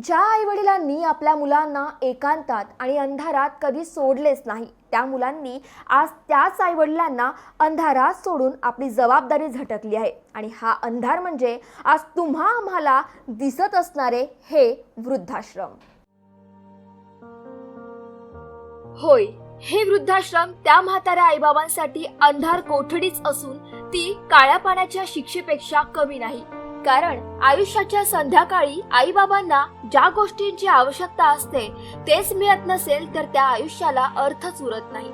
ज्या आईवडिलांनी आपल्या मुलांना एकांतात आणि अंधारात कधी सोडलेच नाही, त्या मुलांनी आज त्याच आईवडिलांना अंधारात सोडून आपली जबाबदारी झटकली आहे. आणि हा अंधार म्हणजे आज तुम्हा आम्हाला दिसत असणारे हे वृद्धाश्रम. होय, हे वृद्धाश्रम त्या म्हाताऱ्या आईबाबांसाठी अंधार कोठडीच असून ती काळ्या पाण्याच्या शिक्षेपेक्षा कमी नाही. कारण आयुष्याच्या संध्याकाळी आईबाबांना ज्या गोष्टींची आवश्यकता असते तेच मिळत नसेल तर त्या आयुष्याला अर्थच उरत नाही.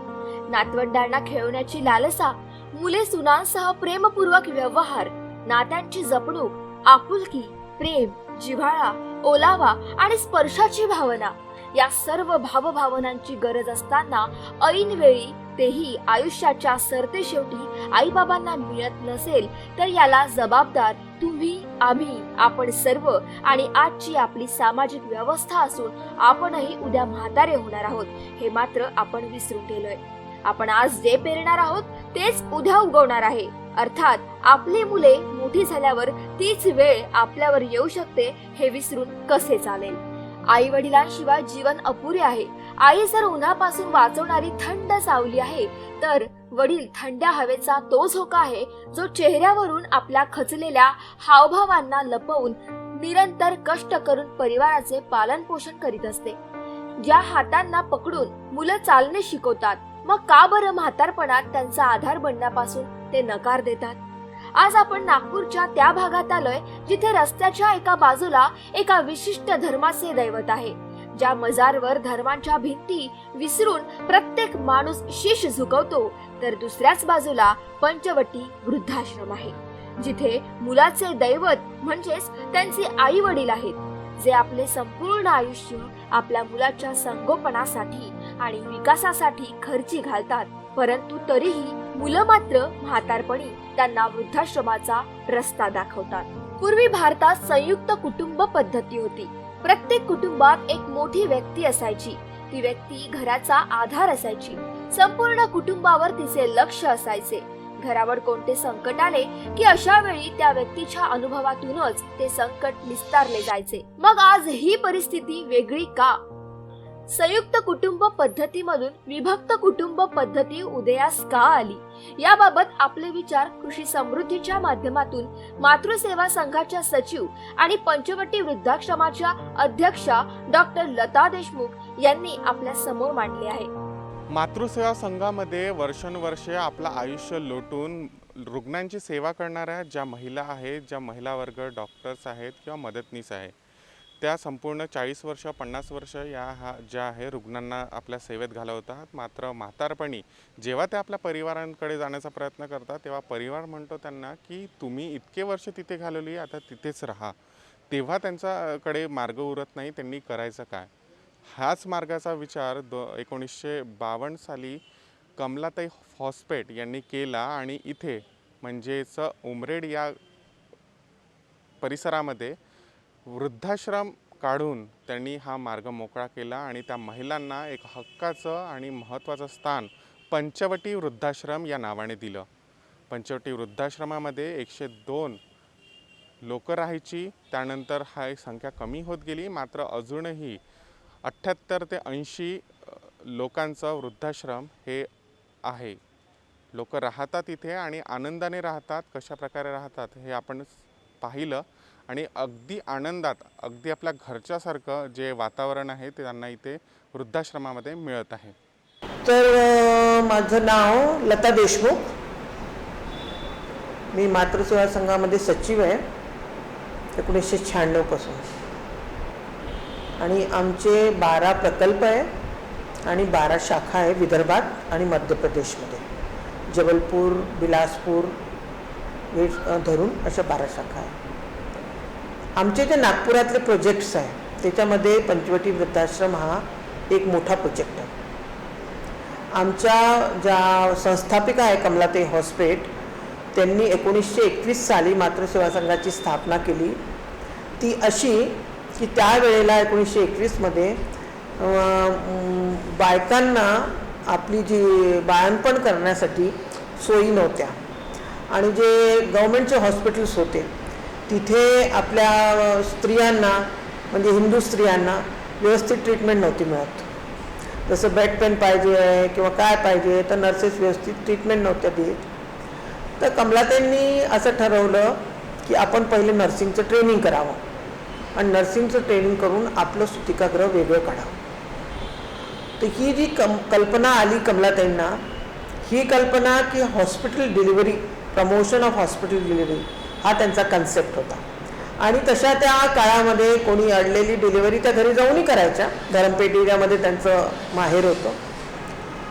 नातवंडांना खेळवण्याची लालसा, मुले सुनांसह प्रेमपूर्वक व्यवहार, नात्यांची जपणूक, आपुलकी, प्रेम, जिव्हाळा, ओलावा आणि स्पर्शाची भावना, या सर्व भावभावनांची गरज असताना ऐन वेळी तेही आयुष्याच्या सरतेशेवटी आईबाबांना मिळत नसेल तर याला जबाबदार तुम्ही, आम्ही, आपण सर्व आणि आजची आपली सामाजिक व्यवस्था असून आपणही उद्या म्हातारे होणार आहोत हे मात्र आपण विसरून गेलोय. आपण आज जे पेरणार आहोत तेच उद्या उगवणार आहे. अर्थात आपली मुले मोठी झाल्यावर तीच वेळ आपल्यावर येऊ शकते हे विसरून कसे चालेल. आई वडिलांशिवाय जीवन अपुरे आहे. आई जर उन्हापासून वाचवणारी थंड सावली आहे तर वडील थंड्या हवेचा तो झोका आहे जो चेहऱ्यावरून आपल्या खचलेल्या हावभावांना लपवून निरंतर कष्ट करून परिवाराचे पालन पोषण करीत असते. ज्या हातांना पकडून मुलं चालणे शिकवतात, मग का बरं म्हातारपणात त्यांचा आधार बनण्यापासून ते नकार देतात? आज आपण नागपूरच्या त्या भागात आलोय जिथे रस्त्याच्या एका बाजूला एका विशिष्ट धर्माचे दैवत आहे, ज्या मजारवर धर्मांच्या भिंती विसरून प्रत्येक माणूस शीश झुकवतो, तर दुसऱ्याच बाजूला पंचवटी वृद्धाश्रम आहे, जिथे मुलाचे दैवत म्हणजेच त्यांचे आई वडील आहेत, जे आपले संपूर्ण आयुष्य आपल्या मुलाच्या संगोपनासाठी आणि विकासासाठी खर्ची घालतात. परंतु तरीही मुलं मात्र म्हातारपणी त्यांना वृद्धाश्रमाचा रस्ता दाखवतात. पूर्वी भारतात संयुक्त कुटुंब पद्धती होती. प्रत्येक कुटुंबात एक मोठी व्यक्ती असायची. ती व्यक्ती घराचा आधार असायची. संपूर्ण कुटुंबावर तिचे लक्ष असायचे. घरावर कोणते संकट आले की अशा वेळी त्या व्यक्तीच्या अनुभवातूनच ते संकट निस्तारले जायचे. मग आज ही परिस्थिती वेगळी का? संयुक्त कुटुंब पद्धतीमधून विभक्त कुटुंब पद्धती उदयास का आली, याबाबत आपले विचार कृषी समृद्धीच्या माध्यमातून मातृसेवा संघाच्या सचिव आणि पंचवटी वृद्धाश्रमाच्या अध्यक्षा डॉक्टर लता देशमुख यांनी आपल्या समोर मांडले आहे. मातृसेवा संघामध्ये वर्षानुवर्षे आपलं आयुष्य लोटून रुग्णांची सेवा करणाऱ्या ज्या महिला आहेत, ज्या महिला वर्ग डॉक्टर्स आहेत किंवा मदतनीस आहे, त्या संपूर्ण 40 वर्ष 50 वर्ष ज्या आहे रुग्णांना आपल्या सेवेत घालवतात. मात्र म्हातारपणी जेव्हा ते आपल्या परिवारांकडे जाण्याचा प्रयत्न करतात तेव्हा परिवार म्हणतो त्यांना की तुम्ही इतके वर्ष तिथे घालवली, आता तिथेच राहा. तेव्हा त्यांच्याकडे मार्ग उरत नाही, त्यांनी करायचं काय? ह्याच मार्गाचा विचार 1952 साली कमलाताई हॉस्पेट यांनी केला आणि इथे म्हणजेच उमरेड या परिसरामध्ये वृद्धाश्रम काढून त्यांनी हा मार्ग मोकळा केला आणि त्या महिलांना एक हक्काचं आणि महत्त्वाचं स्थान पंचवटी वृद्धाश्रम या नावाने दिलं. पंचवटी वृद्धाश्रमामध्ये 102 लोक राहायची. त्यानंतर हा संख्या कमी होत गेली. मात्र अजूनही 78 ते 80 लोकांचं वृद्धाश्रम हे आहे. लोक राहतात इथे आणि आनंदाने राहतात. कशा प्रकारे राहतात हे आपण पाहिलं आणि अगदी आनंदात, अगदी आपल्या घरच्यासारखं जे वातावरण आहे ते त्यांना इथे वृद्धाश्रमामध्ये मिळत आहे. तर माझं नाव लता देशमुख. मी मातृसेवा संघामध्ये सचिव आहे 1996 पासून. आणि आमचे 12 प्रकल्प आहे आणि 12 शाखा आहे विदर्भात आणि मध्य प्रदेशमध्ये. जबलपूर, बिलासपूर हे धरून अशा 12 शाखा आहे. आमचे जे नागपुरातले प्रोजेक्ट्स आहे त्याच्यामध्ये पंचवटी वृद्धाश्रम हा एक मोठा प्रोजेक्ट आहे. आमच्या ज्या संस्थापिका आहे कमलाताई हॉस्पेट, त्यांनी 1921 साली मातृसेवा संघाची स्थापना केली. ती अशी की त्यावेळेला 1921मध्ये बायकांना आपली जी बाळंतपण करण्यासाठी सोयी नव्हत्या आणि जे गव्हर्मेंटचे हॉस्पिटल्स होते तिथे आपल्या स्त्रियांना म्हणजे हिंदू स्त्रियांना व्यवस्थित ट्रीटमेंट नव्हती मिळत. जसं बॅक पेन पाहिजे आहे किंवा काय पाहिजे तर नर्सेस व्यवस्थित ट्रीटमेंट नव्हत्या देत. तर कमलाताईंनी असं ठरवलं की आपण पहिले नर्सिंगचं ट्रेनिंग करावं आणि नर्सिंगचं ट्रेनिंग करून आपलं सुतिकागृह वेगळं काढावं. तर ही जी कल्पना आली कमलाताईंना, ही कल्पना की hospital delivery, promotion of hospital delivery हा त्यांचा कन्सेप्ट होता. आणि तशा त्या काळामध्ये कोणी अडलेली डिलिव्हरी त्या घरी जाऊनही करायच्या. धरमपेठ एरियामध्ये त्यांचं माहेर होतं.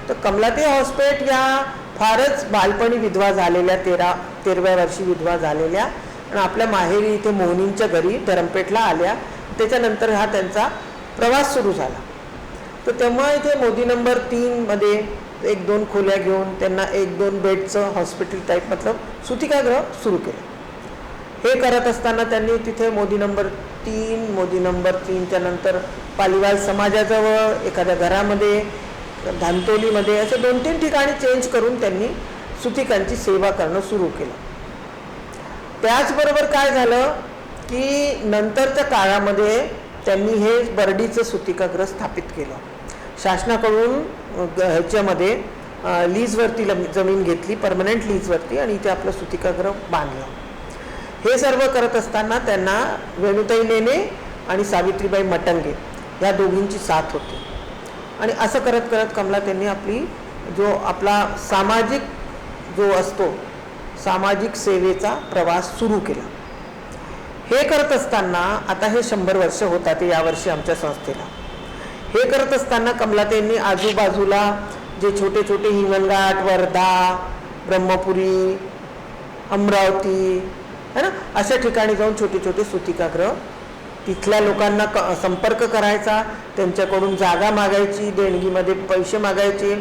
तर कमलाताई हॉस्पिटल या फारच बालपणी विधवा झालेल्या, 13व्या वर्षी विधवा झालेल्या आणि आपल्या माहेरी इथे मोहिनींच्या घरी धरमपेठला आल्या. त्याच्यानंतर हा त्यांचा प्रवास सुरू झाला. तर तेव्हा इथे मोदी नंबर 3मध्ये 1-2 खोल्या घेऊन त्यांना 1-2 बेडचं हॉस्पिटल टाईप मतलब सुतिकागृह सुरू केलं. हे करत असताना त्यांनी तिथे मोदी नंबर 3च्या नंतर पालीवाल समाजाजवळ एखाद्या घरामध्ये, धानतोलीमध्ये असे 2-3 ठिकाणी चेंज करून त्यांनी सुतिकांची सेवा करणं सुरू केलं. त्याचबरोबर काय झालं की नंतरच्या काळामध्ये त्यांनी हे बर्डीचं सुतिकागृह स्थापित केलं. शासनाकडून ह्याच्यामध्ये लीजवरती जमीन घेतली, परमनंट लीजवरती, आणि इथे आपलं सुतिकागृह बांधलं. हे सर्व करत असताना त्यांना वेणुताई नेने आणि सावित्रीबाई मटंगे या दोघींची साथ होती. आणि असं करत करत कमलाताईंनी आपला सामाजिक जो असतो, सामाजिक सेवेचा प्रवास सुरू केला. हे करत असताना आता हे 100 वर्ष होतात यावर्षी आमच्या संस्थेला. हे करत असताना कमलाताईंनी आजूबाजूला जे छोटे छोटे हिंगणघाट, वर्धा, ब्रह्मपुरी, अमरावती है ना, अशा ठिकाणी जाऊन छोटे छोटे सुतिकागृह, तिथल्या लोकांना संपर्क करायचा, त्यांच्याकडून जागा मागायची, देणगीमध्ये पैसे मागायचे.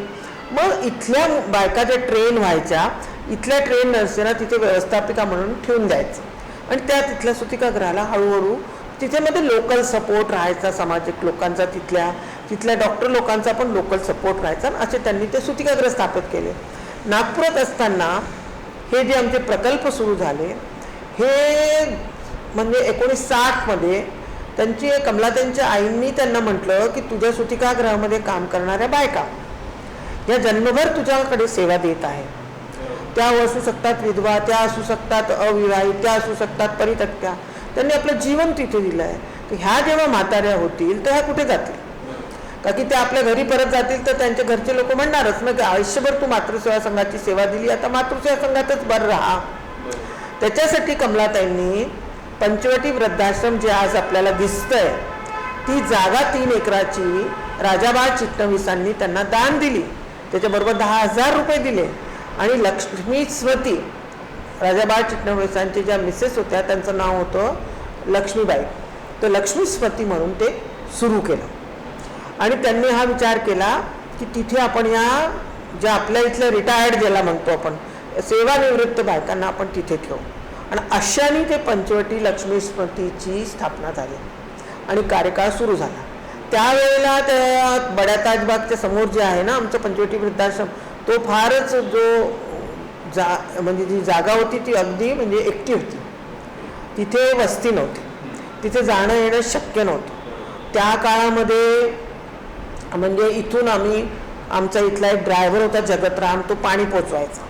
मग इथल्या बायका ज्या ट्रेन व्हायच्या, इथल्या ट्रेन नर्सेना तिथे व्यवस्थापिका म्हणून ठेवून द्यायचं आणि त्या तिथल्या सुतिकागृहाला हळूहळू तिथे मध्ये लोकल सपोर्ट राहायचा, सामाजिक लोकांचा, तिथल्या डॉक्टर लोकांचा पण लोकल सपोर्ट राहायचा. असे त्यांनी ते सुतिकागृह स्थापित केले. नागपुरात असताना हे जे आमचे प्रकल्प सुरू झाले, हे म्हणजे 1960मध्ये त्यांची कमलाताईंच्या आईंनी त्यांना म्हटलं की तुझ्या सुतिकागृहामध्ये काम करणाऱ्या बायका या जन्मभर तुझ्याकडे सेवा देत आहे. त्या असू शकतात विधवा, त्या असू शकतात अविवाहित, त्या असू शकतात परित्यक्त्या. त्यांनी आपलं जीवन तिथे दिलं आहे. तर ह्या जेव्हा म्हाताऱ्या होतील तर ह्या कुठे जातील? का की त्या आपल्या घरी परत जातील तर त्यांच्या घरचे लोक म्हणणारच ना की आयुष्यभर तू मातृसेवा संघाची सेवा दिली, आता मातृसेवा संघातच बरं राहा. त्याच्यासाठी कमलाताईंनी पंचवटी वृद्धाश्रम जे आज आपल्याला दिसतंय, ती जागा 3 एकराची राजाबाळ चिटणवीसांनी त्यांना दान दिली. त्याच्याबरोबर 10,000 रुपये दिले आणि लक्ष्मी स्मृती, राजाबाळ चिटणवीसांचे ज्या मिसेस होत्या त्यांचं नाव होतं लक्ष्मीबाई, तर लक्ष्मी स्मृती म्हणून ते सुरू केलं. आणि त्यांनी हा विचार केला की तिथे आपण या ज्या आपल्या इथल्या रिटायर्ड ज्याला म्हणतो आपण सेवानिवृत्त बायकांना आपण तिथे ठेवू. आणि अशाने ते पंचवटी लक्ष्मी स्मृतीची स्थापना झाली आणि कार्यकाळ सुरू झाला. त्यावेळेला त्या बड्या ताजबागच्या समोर जे आहे ना आमचं पंचवटी वृद्धाश्रम, तो फारच म्हणजे जी जागा होती ती अगदी म्हणजे एकटी होती. तिथे वस्ती नव्हती, तिथे जाणं येणं शक्य नव्हतं. त्या काळामध्ये म्हणजे इथून आमचा इथला एक ड्रायव्हर होता जगतराम, तो पाणी पोचवायचा.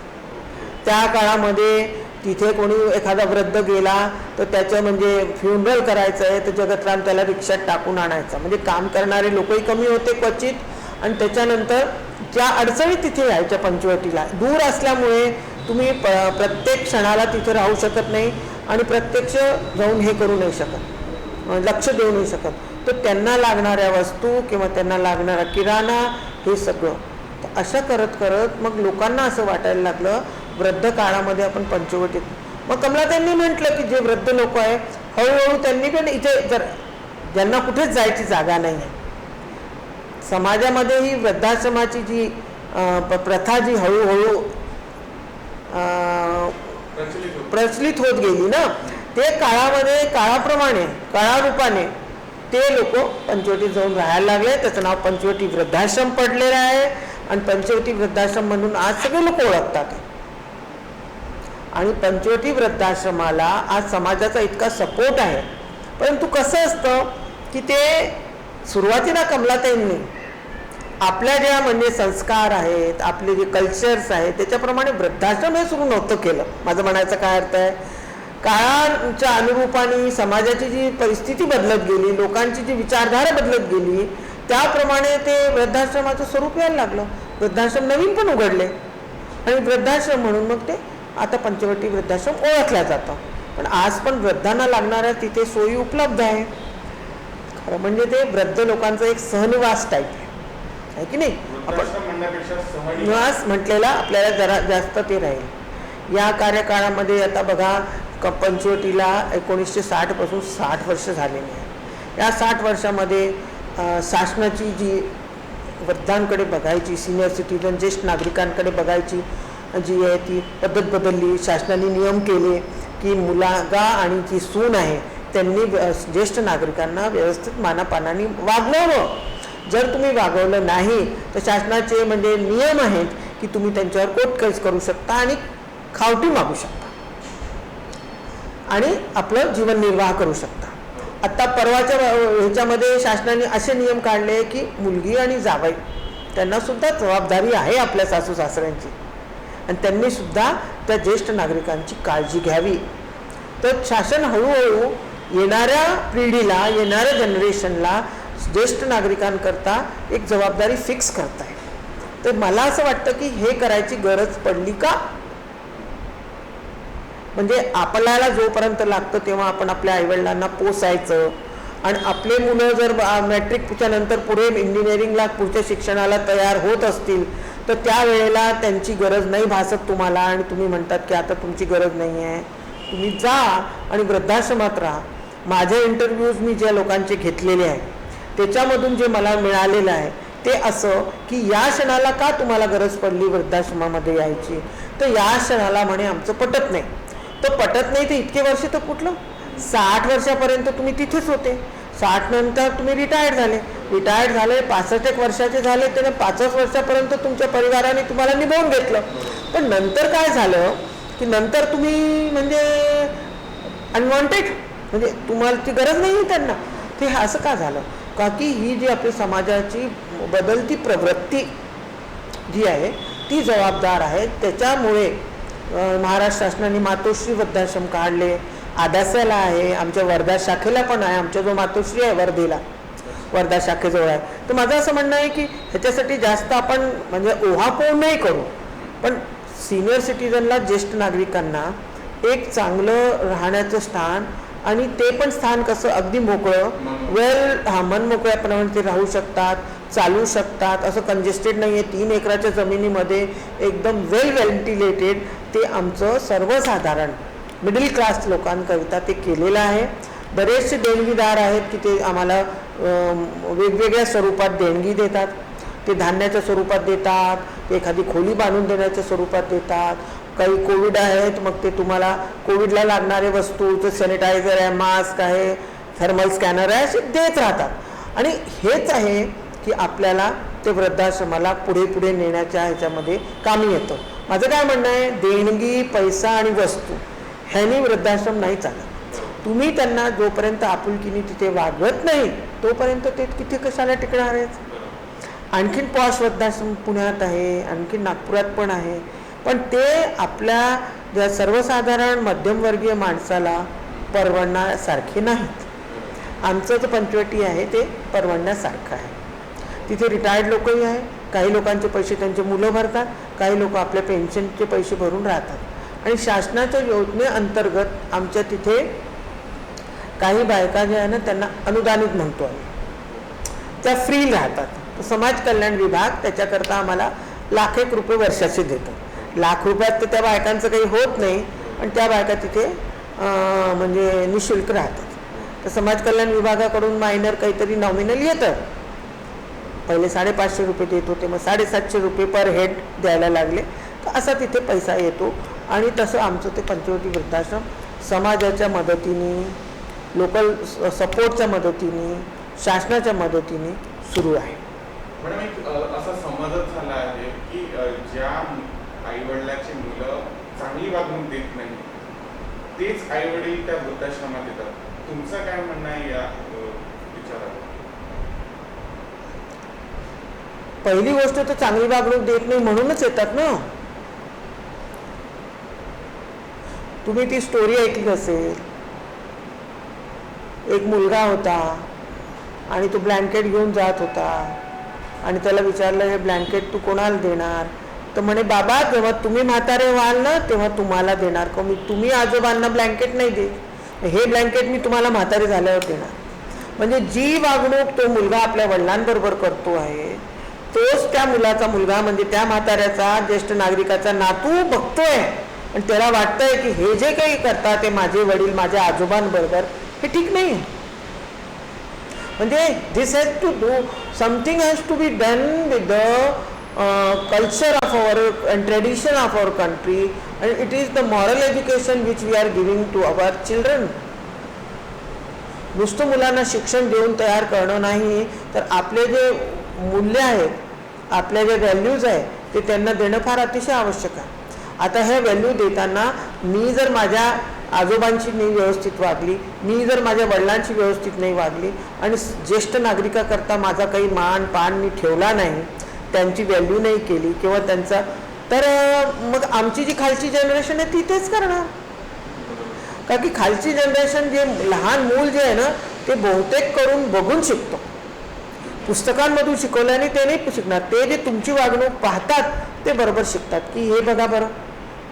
त्या काळामध्ये तिथे कोणी एखादा वृद्ध गेला तर त्याचं म्हणजे फ्युनरल करायचं आहे तर जगतराम त्याला रिक्षात टाकून आणायचा. म्हणजे काम करणारे लोकही कमी होते क्वचित. आणि त्याच्यानंतर ज्या अडचणी तिथे यायच्या पंचवटीला, दूर असल्यामुळे तुम्ही प्रत्येक क्षणाला तिथे राहू शकत नाही आणि प्रत्यक्ष जाऊन हे करू नाही शकत, लक्ष देऊ नाही शकत. तर त्यांना लागणाऱ्या वस्तू किंवा त्यांना लागणारा किराणा हे सगळं. तर अशा करत करत मग लोकांना असं वाटायला लागलं वृद्ध काळामध्ये आपण पंचवटीत. मग कमलाताईंनी म्हटलं की जे वृद्ध लोक आहे हळूहळू त्यांनी पण इथे ज्यांना कुठेच जायची जागा नाही आहे, समाजामध्ये ही वृद्धाश्रमाची जी प्रथा जी हळूहळू प्रचलित होत गेली ना, ते काळामध्ये काळाप्रमाणे काळारूपाने ते लोक पंचवटीत जाऊन राहायला लागले. त्याचं नाव पंचवटी वृद्धाश्रम पडलेलं आहे आणि पंचवटी वृद्धाश्रम म्हणून आज सगळे लोक ओळखतात. आणि पंचवटी वृद्धाश्रमाला आज समाजाचा इतका सपोर्ट आहे. परंतु कसं असतं की ते सुरुवातीला कमलाताईंनी आपल्या ज्या म्हणजे संस्कार आहेत, आपले जे कल्चर्स आहेत, त्याच्याप्रमाणे वृद्धाश्रम हे सुरू नव्हतं केलं. माझं म्हणायचं काय अर्थ आहे, काळाच्या अनुरूपाने समाजाची जी परिस्थिती बदलत गेली, लोकांची जी विचारधारा बदलत गेली, त्याप्रमाणे ते वृद्धाश्रमाचं स्वरूप यायला लागलं. वृद्धाश्रम नवीन पण उघडले आणि वृद्धाश्रम म्हणून मग ते आता पंचवटी वृद्धाश्रम ओळखला जातं. पण आज पण वृद्धांना लागणाऱ्या तिथे सोयी उपलब्ध आहे. खरं म्हणजे ते वृद्ध लोकांचा एक सहनिवास टाईप आहे की नाही. आपण निवास म्हटलेला आपल्याला जरा जास्त ते राहील. या कार्यकाळामध्ये आता बघा पंचवटीला 1960 पासून 60 वर्ष झालेली आहे. या 60 वर्षामध्ये शासनाची जी वृद्धांकडे बघायची, सिनियर सिटीजन ज्येष्ठ नागरिकांकडे बघायची जी आहे ती पद्धत बदलली. शासनाने नियम केले की मुलगा आणि जी सून आहे त्यांनी ज्येष्ठ नागरिकांना व्यवस्थित मानापानाने वागवावं. जर तुम्ही वागवलं नाही तर शासनाचे म्हणजे नियम आहेत की तुम्ही त्यांच्यावर कोर्ट केस करू शकता आणि खावटी मागू शकता आणि आपलं जीवन निर्वाह करू शकता. आत्ता परवाच्या ह्याच्यामध्ये शासनाने असे नियम काढले की मुलगी आणि जावई त्यांना सुद्धा जबाबदारी आहे आपल्या सासू सासऱ्यांची आणि त्यांनी सुद्धा त्या ज्येष्ठ नागरिकांची काळजी घ्यावी. तर शासन हळूहळू येणाऱ्या पिढीला, येणाऱ्या जनरेशनला ज्येष्ठ नागरिकांकरता एक जबाबदारी फिक्स करत आहे. तर मला असं वाटतं की हे करायची गरज पडली का, म्हणजे आपल्याला जोपर्यंत लागतं तेव्हा आपण आपल्या आईवडिलांना पोसायचं आणि आपले मुलं जर मॅट्रिकच्या नंतर पुढे इंजिनिअरिंगला पुढच्या शिक्षणाला तयार होत असतील तर त्यावेळेला त्यांची गरज नाही भासत तुम्हाला आणि तुम्ही म्हणतात की आता तुमची गरज नाही आहे, तुम्ही जा आणि वृद्धाश्रमात राहा. माझे इंटरव्ह्यूज मी ज्या लोकांचे घेतलेले आहेत त्याच्यामधून जे मला मिळालेलं आहे ते असं की या क्षणाला का तुम्हाला गरज पडली वृद्धाश्रमामध्ये यायची, तर या क्षणाला म्हणे आमचं पटत नाही. तर पटत नाही तर इतके वर्ष तर कुठलं, 60 वर्षापर्यंत तुम्ही तिथेच होते. 60 नंतर तुम्ही रिटायर्ड झाले, 65 वर्षाचे झाले, त्याने 5 वर्षापर्यंत तुमच्या परिवाराने तुम्हाला निभावून घेतलं. पण नंतर काय झालं की नंतर तुम्ही म्हणजे अनवॉन्टेड, म्हणजे तुम्हाला ती गरज नाही आहे त्यांना. ते असं का झालं का की ही जी आपली समाजाची बदलती प्रवृत्ती जी आहे ती जबाबदार आहे. त्याच्यामुळे महाराष्ट्र शासनाने मातोश्री वृद्धाश्रम काढले. आदास्याला आहे, आमच्या वर्धा शाखेला पण आहे. आमच्या जो मातोश्री आहे वर्धेला, वर्धा शाखेजवळ आहे. तर माझं असं म्हणणं आहे की ह्याच्यासाठी जास्त आपण म्हणजे ओहापोह नाही करू, पण सिनियर सिटीजनला, ज्येष्ठ नागरिकांना एक चांगलं राहण्याचं स्थान आणि ते पण स्थान कसं अगदी मोकळं, मन मोकळ्याप्रमाणे ते राहू शकतात, चालू शकतात, असं कंजेस्टेड नाही आहे. 3 एकराच्या जमिनीमध्ये एकदम वेल व्हेंटिलेटेड ते आमचं सर्वसाधारण मिडल क्लास लोकांकरिता ते केलेलं आहे. बरेचसे देणगीदार आहेत की ते आम्हाला वेगवेगळ्या स्वरूपात देणगी देतात. ते धान्याच्या स्वरूपात देतात, ते एखादी खोली बांधून देण्याच्या स्वरूपात देतात. काही कोविड आहेत मग ते तुम्हाला कोविडला लागणारे वस्तू, तर सॅनिटायझर आहे, मास्क आहे, थर्मल स्कॅनर आहे, असे देत राहतात. आणि हेच आहे की आपल्याला ते वृद्धाश्रमाला पुढे पुढे नेण्याच्या ह्याच्यामध्ये कामी येतं. माझं काय म्हणणं आहे, देणगी, पैसा आणि वस्तू ह्यानी वृद्धाश्रम नाही चालत. तुम्ही त्यांना जोपर्यंत आपुलकीने तिथे वागवत नाही तोपर्यंत ते तिथे कशाला टिकणार आहेत. आणखीन पॉश वृद्धाश्रम पुण्यात आहे, आणखीन नागपुरात पण आहे, पण ते आपल्या सर्वसाधारण मध्यमवर्गीय माणसाला परवडण्यासारखे नाहीत. आमचं जे पंचवटी आहे ते परवडण्यासारखं आहे. तिथे रिटायर्ड लोकही आहे, काही लोकांचे पैसे त्यांचे मुलं भरतात, काही लोक आपल्या पेन्शनचे पैसे भरून राहतात. आणि शासनाच्या योजनेअंतर्गत आमच्या तिथे काही बायका ज्या आहे ना त्यांना अनुदानित म्हणतो आम्ही, त्या फ्री राहतात. समाज कल्याण विभाग त्याच्याकरता आम्हाला ₹1,00,000 वर्षाचे देतो. ₹1,00,000 तर त्या बायकांचं काही होत नाही, पण त्या बायका तिथे म्हणजे निशुल्क राहतात. तर समाज कल्याण विभागाकडून मायनर काहीतरी नॉमिनल येतं. पहिले ₹550 देत होते, मग ₹750 पर हेड द्यायला लागले. तर असा तिथे पैसा येतो. आणि तसं आमचं ते पंचवटी वृद्धाश्रम समाजाच्या मदतीने, लोकल सपोर्टच्या मदतीने, शासनाच्या मदतीने सुरू आहे. मॅडम, एक असा समजच झाला आहे की ज्या आईवडिलाची मुलं चांगली वागणूक देत नाही तेच आईवडील त्या वृद्धाश्रमात येतात. तुमचं काय म्हणणं आहे या विचारावं? पहिली गोष्ट तर चांगली वागणूक देत नाही म्हणूनच येतात ना. तुम्ही ती स्टोरी ऐकली असेल, एक मुलगा होता आणि तो ब्लँकेट घेऊन जात होता आणि त्याला विचारलं, हे ब्लँकेट तू कोणाला देणार? तर म्हणे, बाबा जेव्हा तुम्ही म्हातारे व्हाल ना तेव्हा तुम्हाला देणार. का मी तुम्ही आजोबांना ब्लँकेट नाही दे, हे ब्लँकेट मी तुम्हाला म्हातारे झाल्यावर देणार. म्हणजे जी वागणूक तो मुलगा आपल्या वडिलांबरोबर करतो आहे तोच त्या मुलाचा मुलगा म्हणजे त्या म्हाताऱ्याचा ज्येष्ठ नागरिकाचा नातू बघतोय आणि त्याला वाटतंय की हे जे काही करतात ते माझे वडील माझ्या आजोबांबरोबर, हे ठीक नाही. म्हणजे this has to do something, has to be done with the culture of our and tradition of our country and it is the moral education which we are giving to our children. नुसतं मुलांना शिक्षण देऊन तयार करणं नाही, तर आपले जे मूल्य आहेत, आपल्या जे व्हॅल्यूज आहेत ते त्यांना देणं फार अतिशय आवश्यक आहे. आता हे व्हॅल्यू देताना मी जर माझ्या आजोबांची नाही व्यवस्थित वागली, मी जर माझ्या वडिलांची व्यवस्थित नाही वागली आणि ज्येष्ठ नागरिकाकरता माझा काही मान पान मी ठेवला नाही, त्यांची व्हॅल्यू नाही केली किंवा त्यांचा, तर मग आमची जी खालची जनरेशन आहे ती तेच करणार. का की खालची जनरेशन जे लहान मूल जे आहे ना ते बहुतेक करून बघून शिकतो, पुस्तकांमधून शिकवल्याने ते नाही शिकणार. ते जे तुमची वागणूक पाहतात ते बरोबर शिकतात की हे बघा बरं,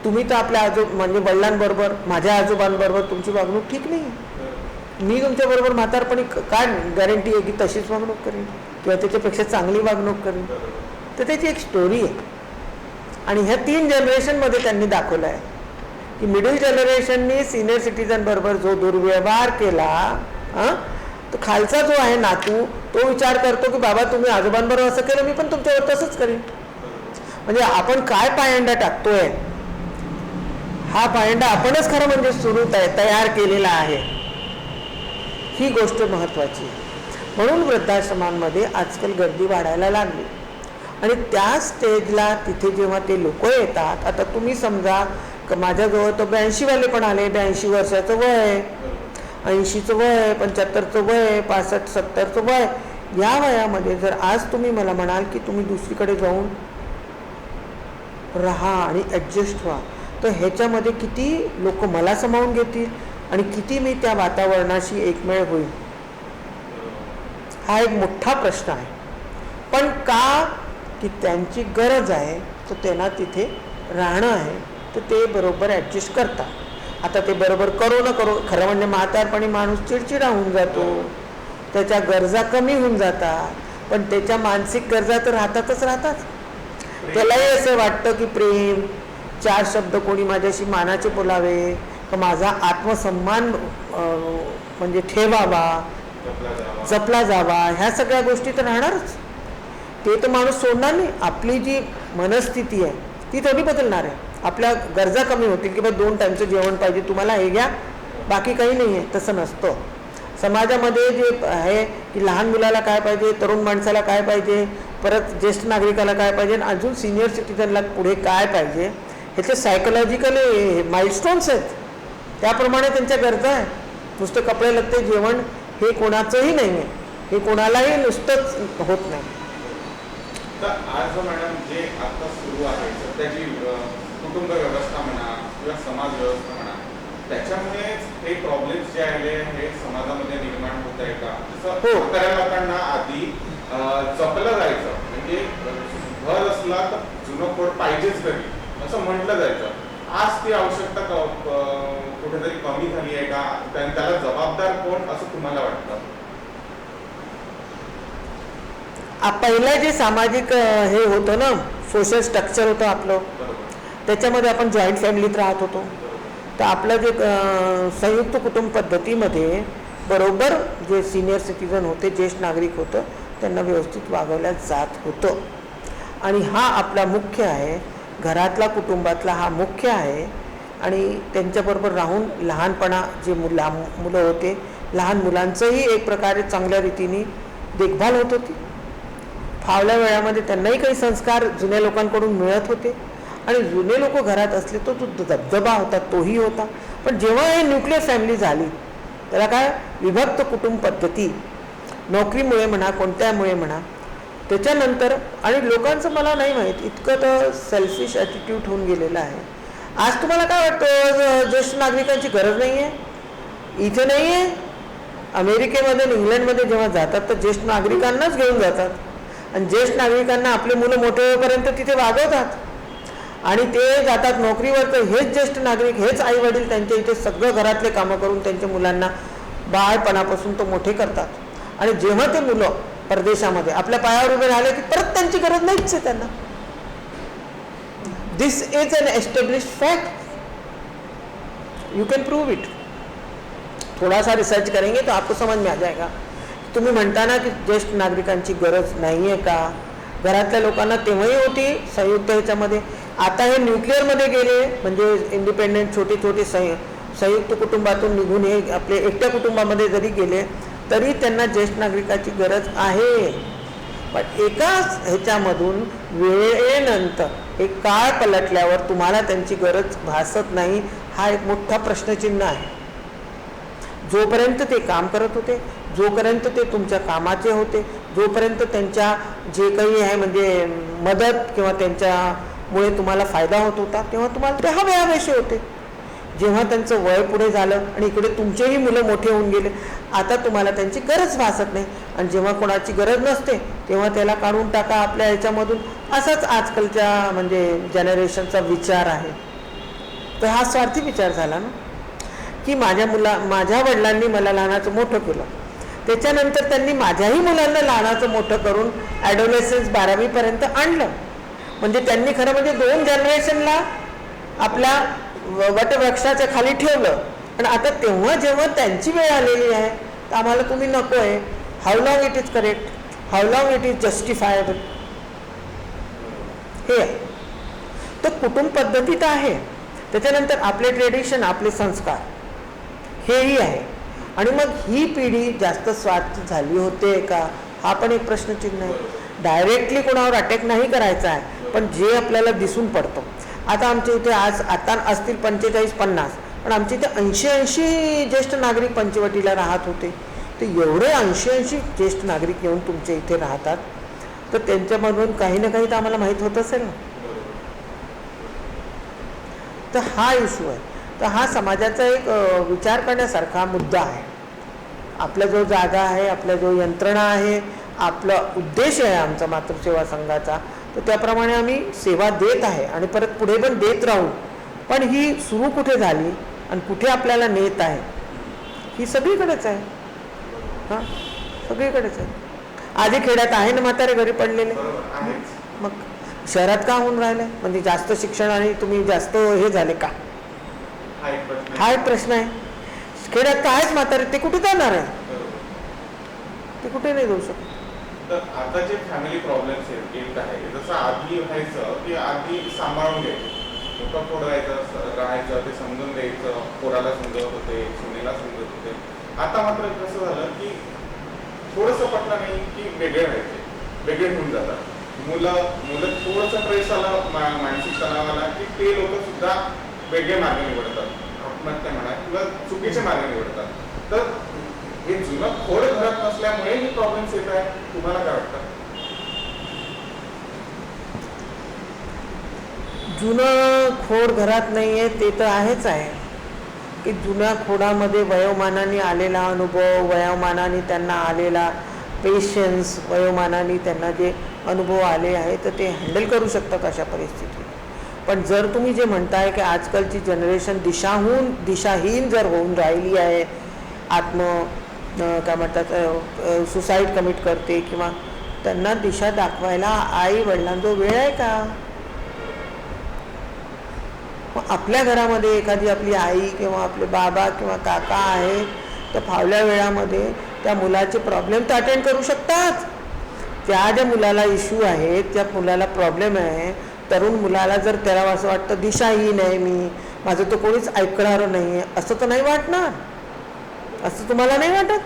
तुम्ही तर आपल्या म्हणजे वडिलांबरोबर माझ्या आजोबांबरोबर तुमची वागणूक ठीक नाही, मी तुमच्याबरोबर म्हातारपणी काय गॅरंटी आहे की तशीच वागणूक करेन किंवा त्याच्यापेक्षा चांगली वागणूक करेन. तर त्याची एक स्टोरी आहे आणि ह्या 3 जनरेशनमध्ये त्यांनी दाखवलं आहे की मिडल जनरेशननी सिनियर सिटीजन बरोबर जो दुर्व्यवहार केला, तर खालचा जो आहे नातू तो विचार करतो की बाबा तुम्ही आजोबांबरोबर असं केलं, मी पण तुमच्यावर तसंच करेन. म्हणजे आपण काय पायंडा टाकतोय, हा पायंडा आपणच खरं म्हणजे सुरू तयार केलेला आहे, ही गोष्ट महत्त्वाची आहे. म्हणून वृद्धाश्रमांमध्ये आजकाल गर्दी वाढायला लागली आणि त्या स्टेजला तिथे जेव्हा ते लोक येतात, आता तुम्ही समजा माझ्याजवळ तो 82वाले पण आले, 82 वर्षाचं वय आहे, 80चं वय आहे, 75चं वय आहे, 65-70चं वय. या वयामध्ये जर आज तुम्ही मला म्हणाल की तुम्ही दुसरीकडे जाऊन राहा आणि ॲडजस्ट व्हा, तर ह्याच्यामध्ये किती लोक मला सामावून घेतील आणि किती मी त्या वातावरणाशी एकमेळ होईल, हा एक मोठा प्रश्न आहे. पण का की त्यांची गरज आहे, तर त्यांना तिथे राहणं आहे, तर ते बरोबर ॲडजस्ट करतात. आता ते बरोबर करो न करो, खरं म्हणजे म्हातारपणी माणूस चिडचिडा होऊन जातो, त्याच्या गरजा कमी होऊन जातात, पण त्याच्या मानसिक गरजा तर राहतात. त्यालाही असं वाटतं की प्रेम, 4 शब्द कोणी माझ्याशी मानाचे बोलावे, का माझा आत्मसन्मान म्हणजे ठेवावा, जपला जावा, ह्या सगळ्या गोष्टी तर राहणारच. ते तर माणूस सोडणार नाही. आपली जी मनस्थिती आहे ती थोडी बदलणार आहे. आपल्या गरजा कमी होतील की बा 2 टाईमचं जेवण पाहिजे तुम्हाला, हे घ्या, बाकी काही नाही आहे, तसं नसतं. समाजामध्ये जे आहे की लहान मुलाला काय पाहिजे, तरुण माणसाला काय पाहिजे, परत ज्येष्ठ नागरिकाला काय पाहिजे, अजून सिनियर सिटीजनला पुढे काय पाहिजे, ह्याचे सायकोलॉजिकल माइलस्टोन्स आहेत. त्याप्रमाणे त्यांच्या गरजा आहे. नुसतं कपडे लत्ते जेवण हे कोणाचंही नाही आहे, हे कोणालाही नुसतंच होत नाही. तर आज मॅडम जे आता सुरू आहे सध्याची कुटुंब व्यवस्था म्हणा किंवा समाज व्यवस्था म्हणा, त्याच्यामुळे हे प्रॉब्लेम्स जे आले हे समाजामध्ये निर्माण होत आहे का? जसं म्हाताऱ्या लोकांना आधी जपलं जायचं, म्हणजे घर असला तर जुनं कोड पाहिजेच घरी असं म्हटलं जायचं. आज ती आवश्यकता कुठेतरी कमी झाली आहे का? त्याला जबाबदार कोण असं तुम्हाला वाटतं? पहिलं जे सामाजिक हे होतं ना, सोशल स्ट्रक्चर होतं आपलं, त्याच्यामध्ये आपण जॉईंट फॅमिलीत राहत होतो. तर आपलं जे संयुक्त कुटुंब पद्धतीमध्ये बरोबर जे सिनियर सिटीजन होते, ज्येष्ठ नागरिक होतं, त्यांना व्यवस्थित वागवल्या जात होतं. आणि हा आपला मुख्य आहे, घरातला कुटुंबातला हा मुख्य आहे. आणि त्यांच्याबरोबर राहून लहानपणा जे मुलं होते, लहान मुलांचंही एक प्रकारे चांगल्या रीतीने देखभाल होत होती. फावल्या वेळामध्ये त्यांनाही काही संस्कार जुन्या लोकांकडून मिळत होते आणि जुने लोक घरात असले तो दबदबा होता, तोही होता. पण जेव्हा हे न्यूक्लियर फॅमिली झाली, त्याला काय विभक्त कुटुंब पद्धती, नोकरीमुळे म्हणा, कोणत्यामुळे म्हणा. त्याच्यानंतर आणि लोकांचं मला नाही माहीत इतकं तर सेल्फिश ॲटिट्यूड होऊन गेलेलं आहे. आज तुम्हाला काय वाटतं ज्येष्ठ नागरिकांची गरज नाही आहे? इथे नाही आहे. अमेरिकेमध्ये आणि इंग्लंडमध्ये जेव्हा जातात तर ज्येष्ठ नागरिकांनाच घेऊन जातात आणि ज्येष्ठ नागरिकांना आपले मुलं मोठे होईपर्यंत तिथे वागवतात आणि ते जातात नोकरीवर तर हेच ज्येष्ठ नागरिक, हेच आई वडील त्यांच्या इथे सगळं घरातले कामं करून त्यांच्या मुलांना बाळपणापासून तो मोठे करतात. आणि जेव्हा ते मुलं परदेशामध्ये आपल्या पायावर उभे राहिले की परत त्यांची गरज नाहीच आहे त्यांना. This is an established fact, you can prove it. थोड़ा सा रिसर्च करेंगे तो आपको समझ में आ जाएगा. तुम्ही म्हणता ना की ज्येष्ठ नागरिकांची गरज नाही आहे का, घरातल्या लोकांना तेव्हाही होती संयुक्त ह्याच्यामध्ये. आता हे न्यूक्लिअरमध्ये गेले म्हणजे इंडिपेंडेंट छोटे छोटे संयुक्त कुटुंबातून निघून हे आपले एकट्या कुटुंबामध्ये जरी गेले तरी त्यांना ज्येष्ठ नागरिकाची गरज आहे. पण एकाच ह्याच्यामधून वेळेनंतर एक काळ पलटल्यावर तुम्हाला त्यांची गरज भासत नाही, हा एक मोठा प्रश्नचिन्ह आहे. जोपर्यंत ते काम करत होते, जोपर्यंत ते तुमच्या कामाचे होते, जोपर्यंत त्यांच्या जे काही आहे म्हणजे मदत किंवा त्यांच्यामुळे तुम्हाला फायदा होत होता तेव्हा तुम्हाला ते हवेहवेसे होते. जेव्हा त्यांचं वय पुढे झालं आणि इकडे तुमचेही मुलं मोठे होऊन गेले आता तुम्हाला त्यांची गरज भासत नाही. आणि जेव्हा कोणाची गरज नसते तेव्हा त्याला काढून टाका आपल्या ह्याच्यामधून. असाच आजकालच्या म्हणजे जनरेशनचा विचार आहे. तर हा स्वार्थी विचार झाला ना की माझ्या वडिलांनी मला लहानाचं मोठं केलं, त्याच्यानंतर त्यांनी माझ्याही मुलांना लहानाचं मोठं करून ॲडोलेसन्स 12वीपर्यंत आणलं. म्हणजे त्यांनी खरं म्हणजे 2 जनरेशनला आपल्या वटवृक्षाच्या खाली ठेवलं. आणि आता तेव्हा जेव्हा त्यांची वेळ आलेली आहे तर आम्हाला तुम्ही नको आहे. How long it is correct, how long it is justifiable, हे आहे. तर कुटुंब पद्धती तर आहे, त्याच्यानंतर आपले ट्रेडिशन, आपले संस्कार हेही आहे. आणि मग ही पिढी जास्त स्वार्थी झाली होते का, हा पण एक प्रश्नचिन्ह आहे. डायरेक्टली कोणावर अटॅक नाही करायचा आहे, पण जे आपल्याला दिसून पडतं. आता आमच्या इथे आता असतील 45-50, पण आमच्या इथे 80 ज्येष्ठ नागरिक पंचवटीला राहत होते. तर एवढे 80 ज्येष्ठ नागरिक येऊन तुमच्या इथे राहतात तर त्यांच्यामधून काही ना काही तर आम्हाला माहीत होत असेल ना. तर हा इश्यू आहे. तर हा समाजाचा एक विचार करण्यासारखा मुद्दा आहे. आपला जो जागा आहे, आपला जो यंत्रणा आहे, आपला उद्देश आहे आमचा मातृसेवा संघाचा, तर त्याप्रमाणे आम्ही सेवा देत आहे आणि परत पुढे पण देत राहू. पण ही सुरू कुठे झाली आणि कुठे आपल्याला नेत आहे ही सगळीकडेच आहे. हां, सगळीकडेच आहे. आधी खेड्यात आहे ना म्हातारे घरी पडलेले, मग शहरात का होऊन राहिले? म्हणजे जास्त शिक्षण आणि तुम्ही जास्त हे झाले का, हा एक प्रश्न आहे. खेड्यात तर आहेच म्हातारे, ते कुठे जाणार आहे? ते कुठे नाही जाऊ शकत. तर आता जे फॅमिली प्रॉब्लेम्स येत आहे, जसं आधी व्हायचं की आधी सांभाळून घ्यायचं, मोठं पोरं राहायचं, ते समजून द्यायचं, पोराला समजवत होते, सुनेला समजत होते. आता मात्र कसं झालं की थोडंसं पटलं नाही की वेगळे व्हायचे, वेगळे होऊन जातात. मुलं थोडंसं ट्रेस आला, मानसिक तणाव आला की ते लोक सुद्धा वेगळे मार्ग निवडतात, आत्महत्या म्हणा किंवा चुकीचे मार्ग निवडतात. तर हे जुनं खोड घरात नसल्यामुळे हे प्रॉब्लेम्स येत आहे. तुम्हाला काय वाटतं? जुनं खोड घरात नाही आहे ते तर आहेच आहे की जुन्या खोडामध्ये वयोमानाने आलेला अनुभव, वयोमानाने त्यांना आलेला पेशन्स, वयोमानाने त्यांना जे अनुभव आले आहे तर ते हँडल करू शकतात अशा परिस्थितीत. पण जर तुम्ही जे म्हणताय की आजकालची जनरेशन दिशाहीन जर होऊन राहिली आहे, काय म्हणतात सुसाईड कमिट करते किंवा त्यांना दिशा दाखवायला आई वडिलांचा वेळ आहे का? मग आपल्या घरामध्ये एखादी आपली आई किंवा आपले बाबा किंवा काका आहे तर फावल्या वेळामध्ये त्या मुलाचे प्रॉब्लेम तर अटेंड करू शकतात. त्या ज्या मुलाला इश्यू आहे, त्या मुलाला प्रॉब्लेम आहे, तरुण मुलाला जर त्याला असं वाटतं दिशाहीन आहे मी, माझं तर कोणीच ऐकणार नाही आहे, असं तर नाही वाटणार? असं तुम्हाला नाही वाटत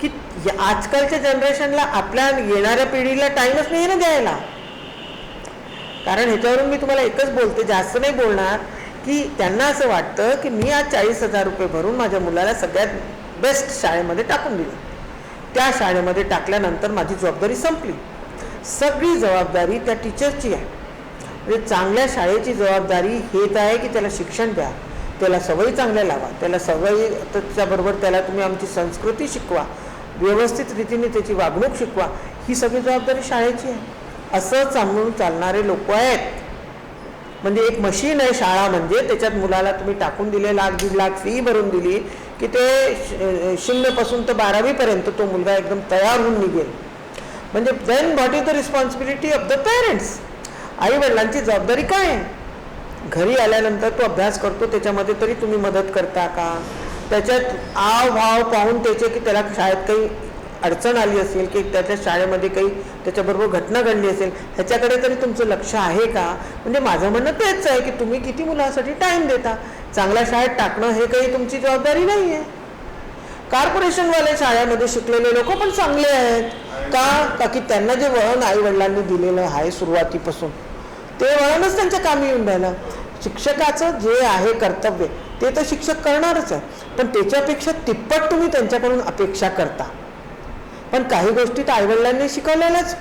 की आजकालच्या जनरेशनला आपल्या येणाऱ्या पिढीला टाईमच नाही ना द्यायला? कारण ह्याच्यावरून मी तुम्हाला एकच बोलते, जास्त नाही बोलणार, की त्यांना असं वाटतं की मी आज 40,000 रुपये भरून माझ्या मुलाला सगळ्यात बेस्ट शाळेमध्ये टाकून दिलं. त्या शाळेमध्ये टाकल्यानंतर माझी जबाबदारी संपली. सगळी जबाबदारी त्या टीचरची आहे. म्हणजे चांगल्या शाळेची जबाबदारी हेच आहे की त्याला शिक्षण द्या, त्याला सवयी चांगल्या लावा, त्याला सवयी त्याच्याबरोबर त्याला तुम्ही आमची संस्कृती शिकवा, व्यवस्थित रीतीने त्याची वागणूक शिकवा. ही सगळी जबाबदारी शाळेची आहे. असं सांगून चालणारे लोक आहेत. म्हणजे एक मशीन आहे शाळा, म्हणजे त्याच्यात मुलाला तुम्ही टाकून दिले, 1,00,000-1,50,000 फी भरून दिली की ते 0 पासून तर 12वी तो मुलगा एकदम तयार होऊन निघेल. म्हणजे then what is the responsibility of the parents? आई वडिलांची जबाबदारी काय आहे? घरी आल्यानंतर तो अभ्यास करतो, त्याच्यामध्ये तरी तुम्ही मदत करता का? त्याच्यात आव भाव पाहून त्याचे की त्याला शाळेत काही अडचण आली असेल की त्याच्या शाळेमध्ये काही त्याच्याबरोबर घटना घडली असेल, ह्याच्याकडे तरी तुमचं लक्ष आहे का? म्हणजे माझं म्हणणं तेच आहे की तुम्ही किती मुलासाठी टाईम देता. चांगल्या शाळेत टाकणं हे काही तुमची जबाबदारी नाही आहे. कॉर्पोरेशनवाले शाळेमध्ये शिकलेले लोक पण चांगले आहेत का की त्यांना जे वळण आई वडिलांनी दिलेलं आहे सुरुवातीपासून, ते वळणच त्यांच्या कामी येऊन राहिलं. शिक्षकाचं जे आहे कर्तव्य ते तर शिक्षक करणारच आहे, पण त्याच्यापेक्षा तिप्पट तुम्ही त्यांच्याकडून अपेक्षा करता. पण काही गोष्टी तर आईवडिलांनी शिकवलेल्याच.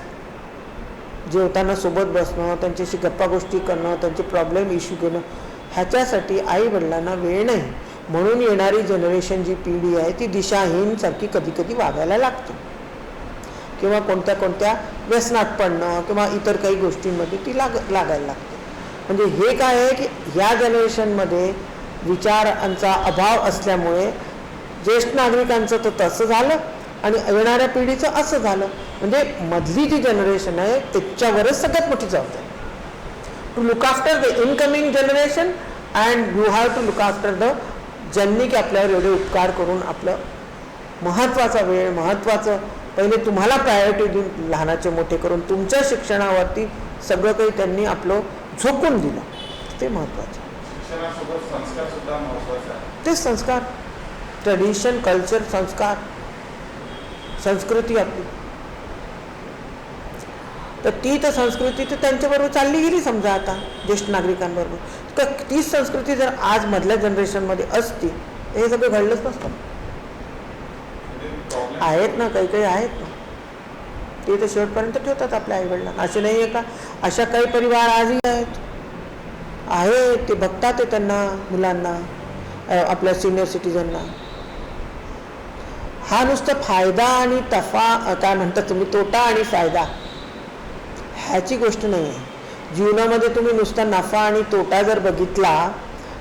जेवताना सोबत बसणं, त्यांच्याशी गप्पा गोष्टी करणं, त्यांचे प्रॉब्लेम इश्यू घेणं, ह्याच्यासाठी आईवडिलांना वेळ नाही. म्हणून येणारी जनरेशन जी पिढी आहे ती दिशाहीन सारखी कधी कधी वागायला लागते, किंवा कोणत्या कोणत्या व्यसनात पडणं किंवा इतर काही गोष्टींमध्ये ती लागायला लागते. म्हणजे हे काय आहे की ह्या जनरेशनमध्ये विचारांचा अभाव असल्यामुळे ज्येष्ठ नागरिकांचं तर तसं झालं आणि येणाऱ्या पिढीचं असं झालं. म्हणजे मधली जी जनरेशन आहे त्याच्यावरच सगळ्यात मोठी जबाबदारी. To look after the incoming generation and you have to look after the ज्यांनी की आपल्यावर एवढे उपकार करून आपलं महत्त्वाचा वेळ, महत्त्वाचं पहिले तुम्हाला प्रायोरिटी देऊन लहानाचे मोठे करून तुमच्या शिक्षणावरती सगळं काही त्यांनी आपलं झोकून दिलं, ते महत्त्वाचं. शिक्षणासोबत संस्कार सुद्धा महत्त्वाचे आहे. ते संस्कार, ट्रेडिशन, कल्चर, संस्कार, संस्कृती आपली, तर ती तर संस्कृती तर त्यांच्याबरोबर चालली गेली समजा आता ज्येष्ठ नागरिकांबरोबर. तर तीच संस्कृती जर आज मधल्या जनरेशनमध्ये असती हे सगळं घडलंच नसतं. आहेत ना, काही काही आहेत ना, ते तर शेवटपर्यंत ठेवतात आपल्या आईवडिलांना. असे नाही आहे का, अशा काही परिवार आजही आहेत ते बघतात ते त्यांना, मुलांना, आपल्या सिनियर सिटीजनना. हा नुसता फायदा आणि काय म्हणतात तुम्ही, तोटा आणि फायदा ह्याची गोष्ट नाही आहे. जीवनामध्ये तुम्ही नुसता नफा आणि तोटा जर बघितला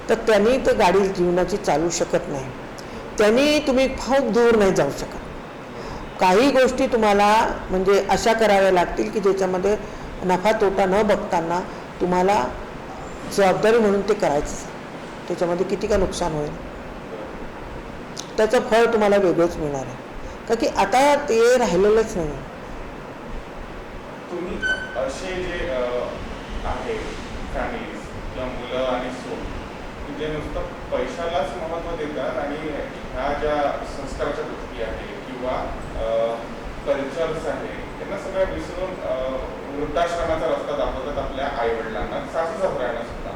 तर त्यांनी तर गाडी जीवनाची चालू शकत नाही, त्यांनी तुम्ही खूप दूर नाही जाऊ शकत. काही गोष्टी तुम्हाला म्हणजे अशा कराव्या लागतील की ज्याच्यामध्ये नफा तोटा न बघताना तुम्हाला जबाबदारी म्हणून ते करायचं. त्याच्यामध्ये किती का नुकसान होईल त्याचं फळ तुम्हाला वेगळंच मिळणार आहे, का की आता ते राहिलेलंच नाही. तुम्ही असे जे आहे फॅमिलीज किंवा मुलं आणि सून जे नुसतं पैशालाच महत्त्व देतात आणि ह्या ज्या संस्काराच्या गोष्टी आहे किंवा कल्चर्स आहे त्यांना सगळ्या विसरून वृद्धाश्रमाचा रस्ता दाखवतात आपल्या आईवडिलांना, सासू सासऱ्यांना सुद्धा,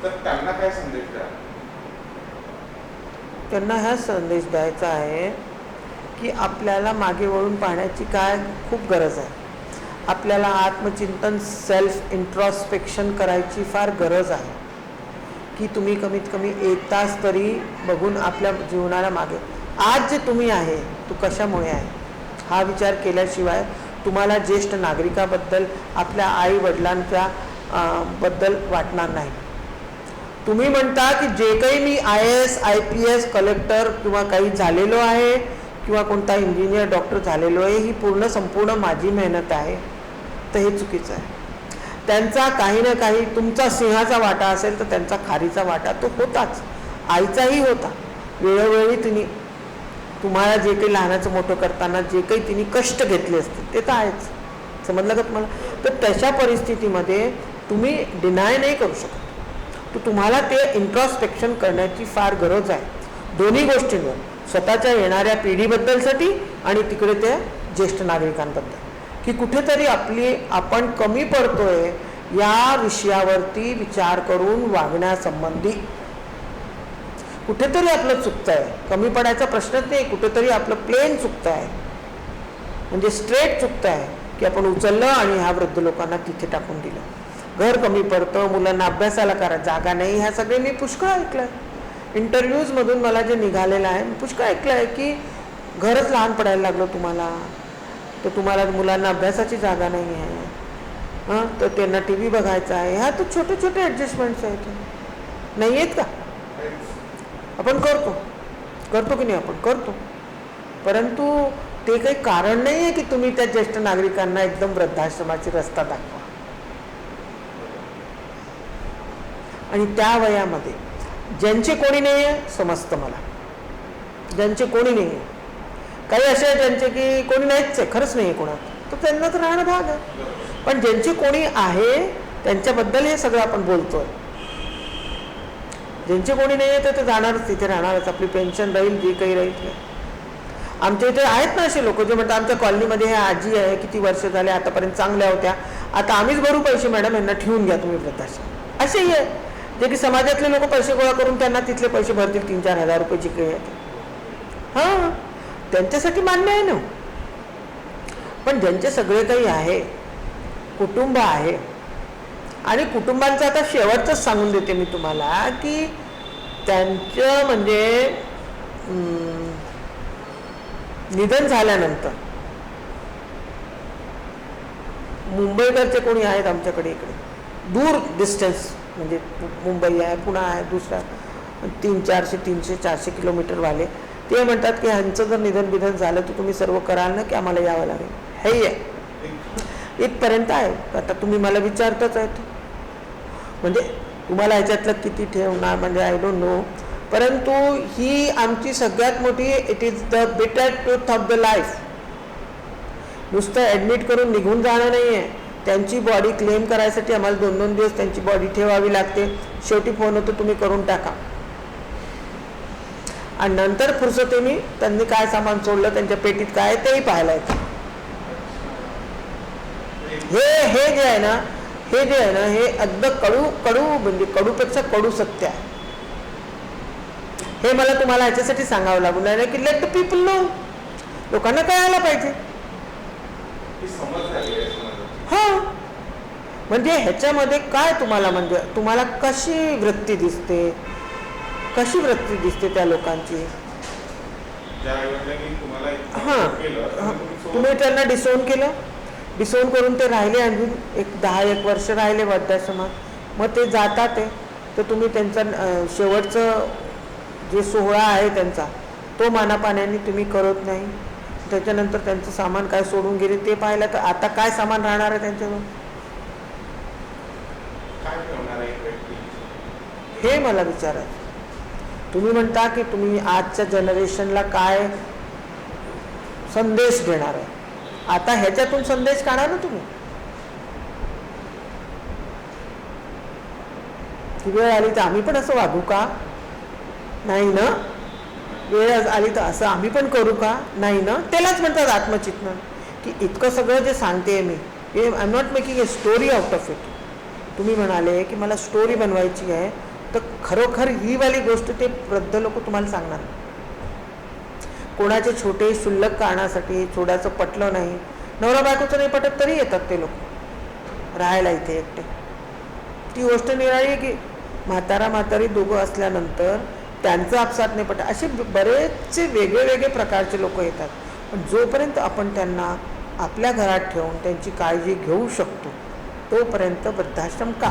तर त्यांना काय संदेश द्या? त्यांना हा संदेश द्यायचा आहे की आपल्याला मागे वळून पाहण्याची काय खूप गरज आहे. आपल्याला आत्मचिंतन, सेल्फ इंट्रॉस्पेक्शन करायची फार गरज आहे की तुम्ही कमीत कमी 1 तास तरी बघून आपल्या जीवनाला मागे आज जे तुम्ही आहे तू कशामुळे आहे हा विचार केल्याशिवाय तुम्हाला ज्येष्ठ नागरिकाबद्दल, आपल्या आई वडिलांच्या बद्दल वाटणार नाही. तुम्ही म्हणता की जे काही मी IAS, IPS, कलेक्टर किंवा काही झालेलो आहे किंवा कोणता इंजिनियर, डॉक्टर झालेलो आहे, ही संपूर्ण माझी मेहनत आहे, तर हे चुकीचं आहे. त्यांचा काही ना काही, तुमचा सिंहाचा वाटा असेल तर त्यांचा खारीचा वाटा तो होताच, आईचाही होता. वेळोवेळी तुम्हाला जे काही लहानाचं मोठं करताना जे काही तिने कष्ट घेतले असतील ते तर आहेच, समजलं का तुम्हाला? तर तशा परिस्थितीमध्ये तुम्ही डिनाय नाही करू शकत. तर तुम्हाला ते इंट्रॉस्पेक्शन करण्याची फार गरज आहे दोन्ही गोष्टींवर, स्वतःच्या येणाऱ्या पिढीबद्दलसाठी आणि तिकडे ते ज्येष्ठ नागरिकांबद्दल, की कुठेतरी आपण कमी पडतोय या विषयावरती विचार करून वागण्यासंबंधी कुठेतरी आपलं चुकतं आहे, कमी पडायचा प्रश्नच नाही, कुठेतरी आपलं प्लेन चुकतं आहे, म्हणजे स्ट्रेट चुकतं आहे की आपण उचललं आणि ह्या वृद्ध लोकांना तिथे टाकून दिलं. घर कमी पडतं, मुलांना अभ्यासाला करा जागा नाही, ह्या सगळे मी पुष्कळ ऐकलं आहे. इंटरव्ह्यूजमधून मला जे निघालेलं आहे मी पुष्कळ ऐकलं आहे की घरच लहान पडायला लागलं तुम्हाला, तर तुम्हाला मुलांना अभ्यासाची जागा नाही आहे, तर त्यांना टी व्ही बघायचा आहे. ह्या तर छोटे छोटे ॲडजस्टमेंट्स आहेत, नाही आहेत का? आपण करतो की नाही? आपण करतो, परंतु ते काही कारण नाही आहे की तुम्ही त्या ज्येष्ठ नागरिकांना एकदम वृद्धाश्रमाची रस्ता दाखवा. आणि त्या वयामध्ये ज्यांचे कोणी नाही आहे, समजतं मला, ज्यांचे कोणी नाही आहे, काही असे आहे ज्यांचे की कोणी नाहीच आहे, खरंच नाही आहे कोणात, तर त्यांना तर राहणं भाग आहे. पण ज्यांचे कोणी आहे त्यांच्याबद्दल हे सगळं आपण बोलतोय. ज्यांचे कोणी नाही आहे तर जाणारच, तिथे राहणारच, आपली पेन्शन राहील, जे काही राहील. आमच्या इथे आहेत ना असे लोक जे म्हणतात आमच्या कॉलनीमध्ये हे आजी आहे, किती वर्ष झाले, आतापर्यंत चांगल्या होत्या, आता आम्हीच भरू पैसे मॅडम, यांना ठेवून घ्या तुम्ही वृद्धाश्रम. असेही आहे जे की समाजातले लोक पैसे गोळा करून त्यांना तिथले पैसे भरतील, 3-4 हजार रुपये जे काही आहेत. हां, त्यांच्यासाठी मान्य आहे ना. पण ज्यांचे सगळे काही आहे, कुटुंब आहे, आणि कुटुंबांचं आता शेवटचंच सांगून देते मी तुम्हाला की त्यांचं म्हणजे निधन झाल्यानंतर मुंबईकडचे कोणी आहेत आमच्याकडे, इकडे दूर डिस्टन्स, म्हणजे मुंबई आहे, पुणे आहे, दुसरा 300-400 किलोमीटर वाले, ते म्हणतात की ह्यांचं जर निधन झालं तर तुम्ही सर्व कराल ना की आम्हाला यावं लागेल. हे आहे, इथपर्यंत आहे. आता तुम्ही मला विचारताच आहेत, म्हणजे तुम्हाला ह्याच्यातलं किती ठेवणार म्हणजे आय डोंट नो, परंतु ही आमची सगळ्यात मोठी, इट इज द बिटर ट्रूथ ऑफ द लाईफ. नुसतं ॲडमिट करून निघून जाणं नाही आहे, त्यांची बॉडी क्लेम करायसाठी आम्हाला 2-2 दिवस त्यांची बॉडी ठेवावी लागते. शेवटी फोन होतो तुम्ही करून टाका, आणि नंतर फुरसतीने त्यांनी काय सामान सोडलं, त्यांच्या पेटीत काय तेही पाहायला येतं. हे जे आहे ना, हे अगदी कडू म्हणजे कडूपेक्षा कडू सत्य आहे. हे मला तुम्हाला ह्याच्यासाठी सांगावं लागून राहिलं की लेट द पीपल नो, लोकांना कळायला पाहिजे. हां, म्हणजे ह्याच्यामध्ये काय तुम्हाला, म्हणजे तुम्हाला कशी वृत्ती दिसते त्या लोकांची. हां, तुम्ही त्यांना डिसोन करून ते राहिले, अजून 10-1 वर्ष राहिले वृद्धाश्रमात, मग ते जातात ते, तर तुम्ही त्यांचा शेवटचं जे सोहळा आहे त्यांचा तो मानापाण्याने तुम्ही करत नाही. त्याच्यानंतर त्यांचं सामान काय सोडून गेले ते पाहिलं तर आता काय सामान राहणार आहे त्यांच्याजवळ, हे मला विचारायचं. तुम्ही म्हणता की तुम्ही आजच्या जनरेशनला काय संदेश देणार आहे, आता ह्याच्यातून संदेश काढा ना तुम्ही. की वेळ आली तर आम्ही पण असं वागू का? नाही ना. वेळ आली तर असं आम्ही पण करू का? नाही ना. त्यालाच म्हणतात आत्मचिंतन. की इतकं सगळं जे सांगते मी, I am not making a story out of it. तुम्ही म्हणाले की मला स्टोरी बनवायची आहे, तर खरोखर ही वाली गोष्ट ते वृद्ध लोक तुम्हाला सांगणार. कोणाचे छोटे शुल्लक कारणासाठी छोड्याचं पटलं नाही, नवरा बायकोचं नाही पटत तरी येतात ते लोक राहायला इथे एकटे. ती गोष्ट निराळी आहे की म्हातारी दोघं असल्यानंतर त्यांचं आपसात नाही पटत, असे बरेचसे वेगळे प्रकारचे लोक येतात. पण जोपर्यंत आपण त्यांना आपल्या घरात ठेवून त्यांची काळजी घेऊ शकतो तोपर्यंत वृद्धाश्रम का?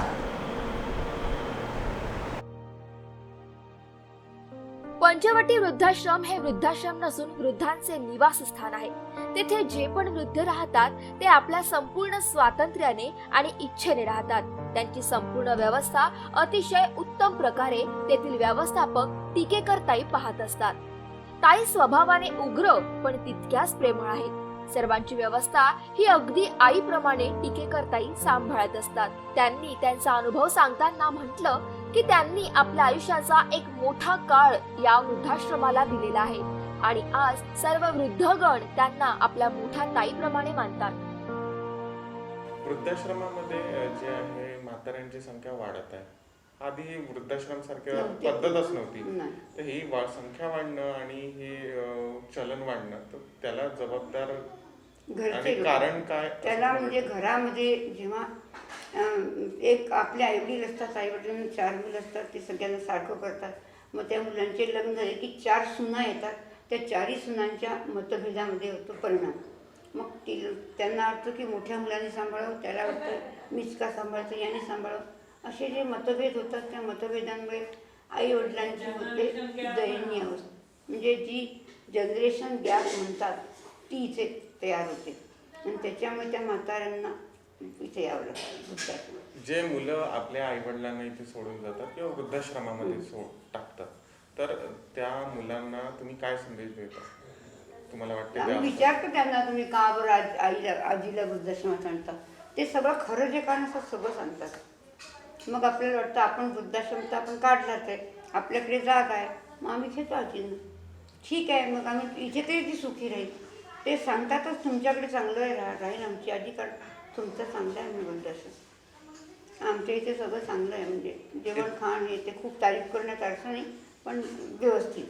पंचवटी वृद्धाश्रम हे वृद्धाश्रम नसून वृद्धांचे निवासस्थान आहे. तेथे जे पण वृद्ध राहतात ते आपल्या संपूर्ण स्वातंत्र्याने आणि इच्छेने राहतात. त्यांची संपूर्ण व्यवस्था अतिशय उत्तम प्रकारे तेथील व्यवस्थापक टीकेकरताई पाहत असतात. ताई स्वभावाने उग्र पण तितक्याच प्रेमळ आहेत. सर्वांची व्यवस्था ही अगदी आईप्रमाणे टीकेकरताई सांभाळत असतात. त्यांनी त्यांचा अनुभव सांगताना म्हटलं की त्यांनी आपल्या आयुष्याचा एक मोठा काळ या वृद्धाश्रमाला दिलेला आहे आणि आज सर्व वृद्धगण त्यांना आपल्या मोठ्या ताईप्रमाणे मानतात. वृद्धाश्रमामध्ये जे आहे म्हाताऱ्यांची संख्या वाढत आहे, आधी वृद्धाश्रम सारख्या नव्हते. पद्धतच नव्हती. नाही. तर ही संख्या वाढणं आणि हे चलन वाढणं, तर त्याला जबाबदार घरचे आणि लोक. कारण काय त्याला असं म्हणजे वाटतं? घरामध्ये जेव्हा एक आपले आईवडील असतात, आईवडिलांना 4 मुलं असतात, ते सगळ्यांना सारखं करतात. मग त्या मुलांचे लग्न झाले की 4 सुना येतात, त्या 4ही सुनांच्या मतभेदामध्ये होतो परिणाम. मग त्यांना वाटतं की मोठ्या मुलांनी सांभाळावं, त्याला वाटतं मीच का सांभाळतो, याने सांभाळावं. असे जे मतभेद होतात, त्या मतभेदांमुळे आई वडिलांची होते दयनीय अवस्था. म्हणजे जी जनरेशन गॅप म्हणतात ती इथे तयार होते आणि त्याच्यामुळे त्या म्हाताऱ्यांना इथे यावं लागतं वृद्धाश्रमात. जे मुलं आपल्या आईवडिलांना इथे सोडून जातात किंवा वृद्धाश्रमामध्ये टाकतात, तर त्या मुलांना तुम्ही काय संदेश देता? तुम्हाला वाटते आम्ही त्या विचारतो त्यांना, तुम्ही का बरं आजीला वृद्धाश्रमात आणता? ते सगळं खरं जे कारण असं सगळं सांगतात. मग आपल्याला वाटतं आपण वृद्धाश्रम तर आपण काढलाच आहे, आपल्याकडे जागा आहे, मग आम्ही घेतो आजींना. ठीक आहे, मग आम्ही इथे तरी ती सुखी राहील. ते सांगतातच तुमच्याकडे चांगलं राहील आमची आजी, कारण तुमचं चांगलं आहे म्हणून वृद्धाश्रम. आमच्या इथे सगळं चांगलं आहे, म्हणजे जेवण खाण हे ते खूप तारीफ करण्यात अर्थ नाही, पण व्यवस्थित.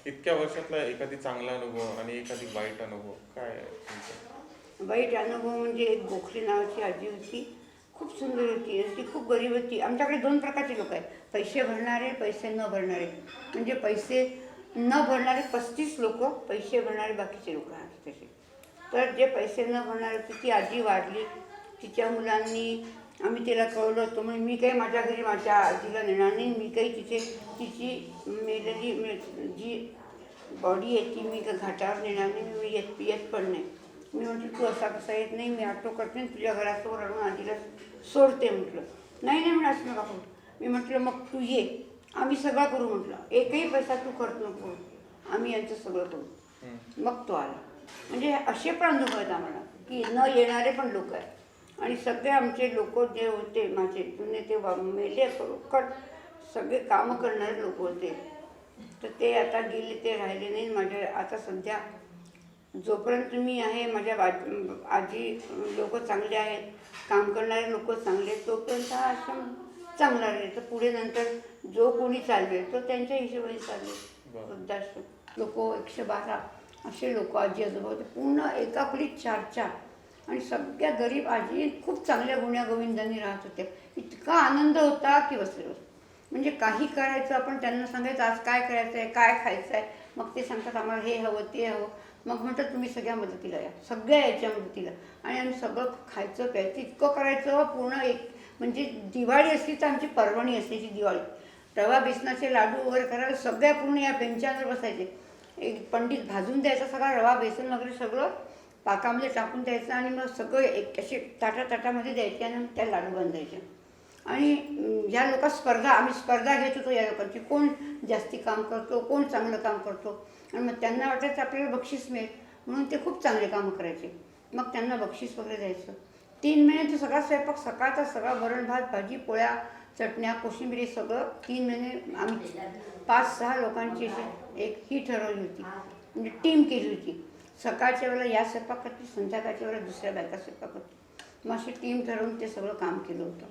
इतक्या वर्षातला एखादी चांगला अनुभव आणि एखादी वाईट अनुभव काय आहे तुमचा? वाईट अनुभव म्हणजे एक गोखले नावाची आजी होती, खूप सुंदर होती आणि ती खूप गरीब होती. आमच्याकडे 2 प्रकारचे लोक आहेत, पैसे भरणारे, पैसे न भरणारे. म्हणजे पैसे न भरणारे 35 लोक, पैसे भरणारे बाकीचे लोक आहेत तसे. तर जे पैसे न भरणारे होते, ती आजी वाढली. तिच्या मुलांनी आम्ही तिला कळवलं होतं, म्हणजे मी काही माझ्या घरी माझ्या आजीला नेणार नाही, मी काही तिची मेलेली जी बॉडी आहे ती मी घाटावर नेणार नाही, मी येत पण नाही. मी म्हटलं तू असा कसा येत नाही, मी ऑटो करते तुझ्या घरासमोर आणून आजीला सोडते म्हटलं. नाही नाही म्हणा, असं नका करू. मी म्हटलं मग तू ये, आम्ही सगळं करू म्हटलं, एकही पैसा तू खर्च नको, आम्ही यांचं सगळं करू. मग तो आला. म्हणजे असे पण अनुभव आहेत आम्हाला की न येणारे पण लोक आहेत. आणि सगळे आमचे लोक जे होते माझे जुने, ते मेले खरोखर सगळे कामं करणारे लोक होते. तर ते आता गेले, ते राहिले नाही माझ्या. आता सध्या जोपर्यंत मी आहे, माझ्या आजी लोक चांगले आहेत, काम करणारे लोक चांगले आहेत, तोपर्यंत हा आश्रम चांगला राहील. तर पुढे नंतर जो कोणी चालवेल तो त्यांच्या हिशोबाने चालवेल. वृद्धाश्रम लोक 112 असे लोक आजी आजोबा होते, पूर्ण एका खोलीत 4 आणि सगळ्या गरीब आजी खूप चांगल्या गुण्यागोविंदांनी राहत होत्या. इतका आनंद होता की बसले. म्हणजे काही करायचं, आपण त्यांना सांगायचं आज काय करायचं आहे, काय खायचं आहे, मग ते सांगतात आम्हाला हे हवं ते हवं. मग म्हणतात तुम्ही सगळ्या मदतीला या, सगळ्या याच्या मदतीला. आणि आम्ही सगळं खायचं प्यायचं इतकं करायचं. पूर्ण एक म्हणजे दिवाळी असली तर आमची पर्वणी असायची दिवाळी. रवा बेसनाचे लाडू वगैरे करायला सगळ्या पूर्ण या बेंचांवर बसायचे. एक पंडित भाजून द्यायचा सगळा रवा बेसन वगैरे सगळं पाकामध्ये टाकून द्यायचं आणि मग सगळं एक असे ताटामध्ये द्यायचे आणि त्या लाडू बांधायचे. आणि ह्या लोक आम्ही स्पर्धा घेत होतो या लोकांची, कोण जास्ती काम करतो, कोण चांगलं काम करतो. आणि मग त्यांना वाटायचं आपल्याला बक्षीस मिळेल म्हणून ते खूप चांगले कामं करायचे. मग त्यांना बक्षीस वगैरे द्यायचं. 3 महिने तो सगळा स्वयंपाक, सकाळचा सगळा वरण भात भाजी पोळ्या चटण्या कोशिंबिरी सगळं 3 महिने आम्ही 5-6 लोकांची अशी एक ही ठरवली होती, म्हणजे टीम केली होती. सकाळच्या वेळेला या स्वयंपाक करते, संध्याकाळच्या वेळेला दुसऱ्या बायका स्वयंपाक करते. मग अशी टीम ठरवून ते सगळं काम केलं होतं.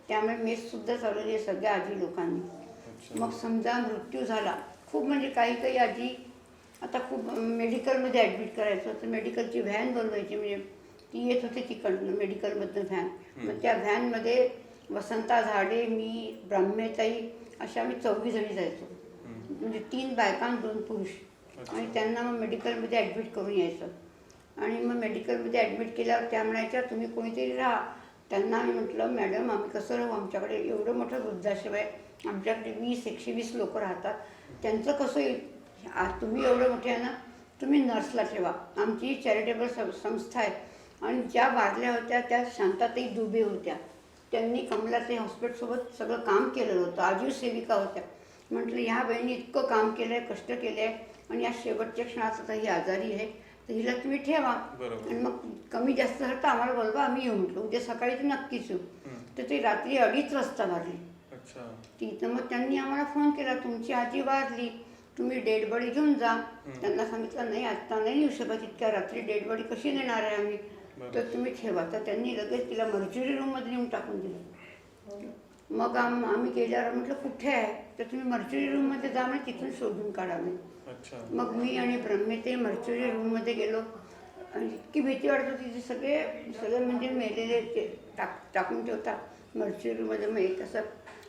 त्यामुळे मेससुद्धा चालवली आहे सगळ्या आजी लोकांनी. मग समजा मृत्यू झाला, खूप म्हणजे काही आजी आता खूप मेडिकलमध्ये ॲडमिट करायचं तर मेडिकलची व्हॅन बोलवायची. म्हणजे ती येत होती तिकडनं मेडिकलमधनं व्हॅन. मग त्या व्हॅनमध्ये वसंता झाडे, मी, ब्राह्मेताई अशा आम्ही 4 जणी जायचो. म्हणजे 3 बायका 2 पुरुष. आणि त्यांना मग मेडिकलमध्ये ॲडमिट करून यायचं. आणि मग मेडिकलमध्ये ॲडमिट केल्यावर त्या म्हणायच्या तुम्ही कोणीतरी राहा. त्यांना आम्ही म्हटलं मॅडम आम्ही कसं राहू, आमच्याकडे एवढं मोठं वृद्धाश्रम आहे, आमच्याकडे 120 लोक राहतात, त्यांचं कसं येईल. तुम्ही एवढं मोठे आहे ना, तुम्ही नर्सला ठेवा. आमची चॅरिटेबल संस्था आहे. आणि ज्या वारल्या होत्या त्या शांताताई दुबे होत्या, त्यांनी कमलाताई हॉस्पिटलसोबत सगळं काम केलेलं होतं, आजीव सेविका होत्या. म्हटलं ह्या बहिणी इतकं काम केलं आहे, कष्ट केले आहे, आणि या शेवटच्या क्षणात आता ही आजारी आहे, तर हिला तुम्ही ठेवा. आणि मग कमी जास्त झालं तर आम्हाला बोलवा, आम्ही येऊ म्हटलं, उद्या सकाळी तर नक्कीच येऊ. तर ते रात्री 2:30 वाजता वारली ती. तर मग त्यांनी आम्हाला फोन केला, तुमची आजी वारली, तुम्ही डेड बॉडी घेऊन जा. त्यांना सांगितलं नाही आत्ता नाही येऊ शकत, इतक्या रात्री डेड बॉडी कशी नेणार आहे आम्ही, तर तुम्ही ठेवा. तर त्यांनी लगेच तिला मर्च्युरी रूममध्ये नेऊन टाकून दिलं. मग आम्ही गेल्यावर म्हटलं कुठे आहे, तर तुम्ही मर्च्युरी रूममध्ये जा म्हणजे तिथून शोधून काढा म्हणे. अच्छा. मग मी आणि ब्रह्मे ते मर्च्युरी रूममध्ये गेलो आणि इतकी भीती वाटत होती. ते सगळे म्हणजे मेलेले ते टाकून ठेवतात मर्च्युरी रूममध्ये. मग एक असं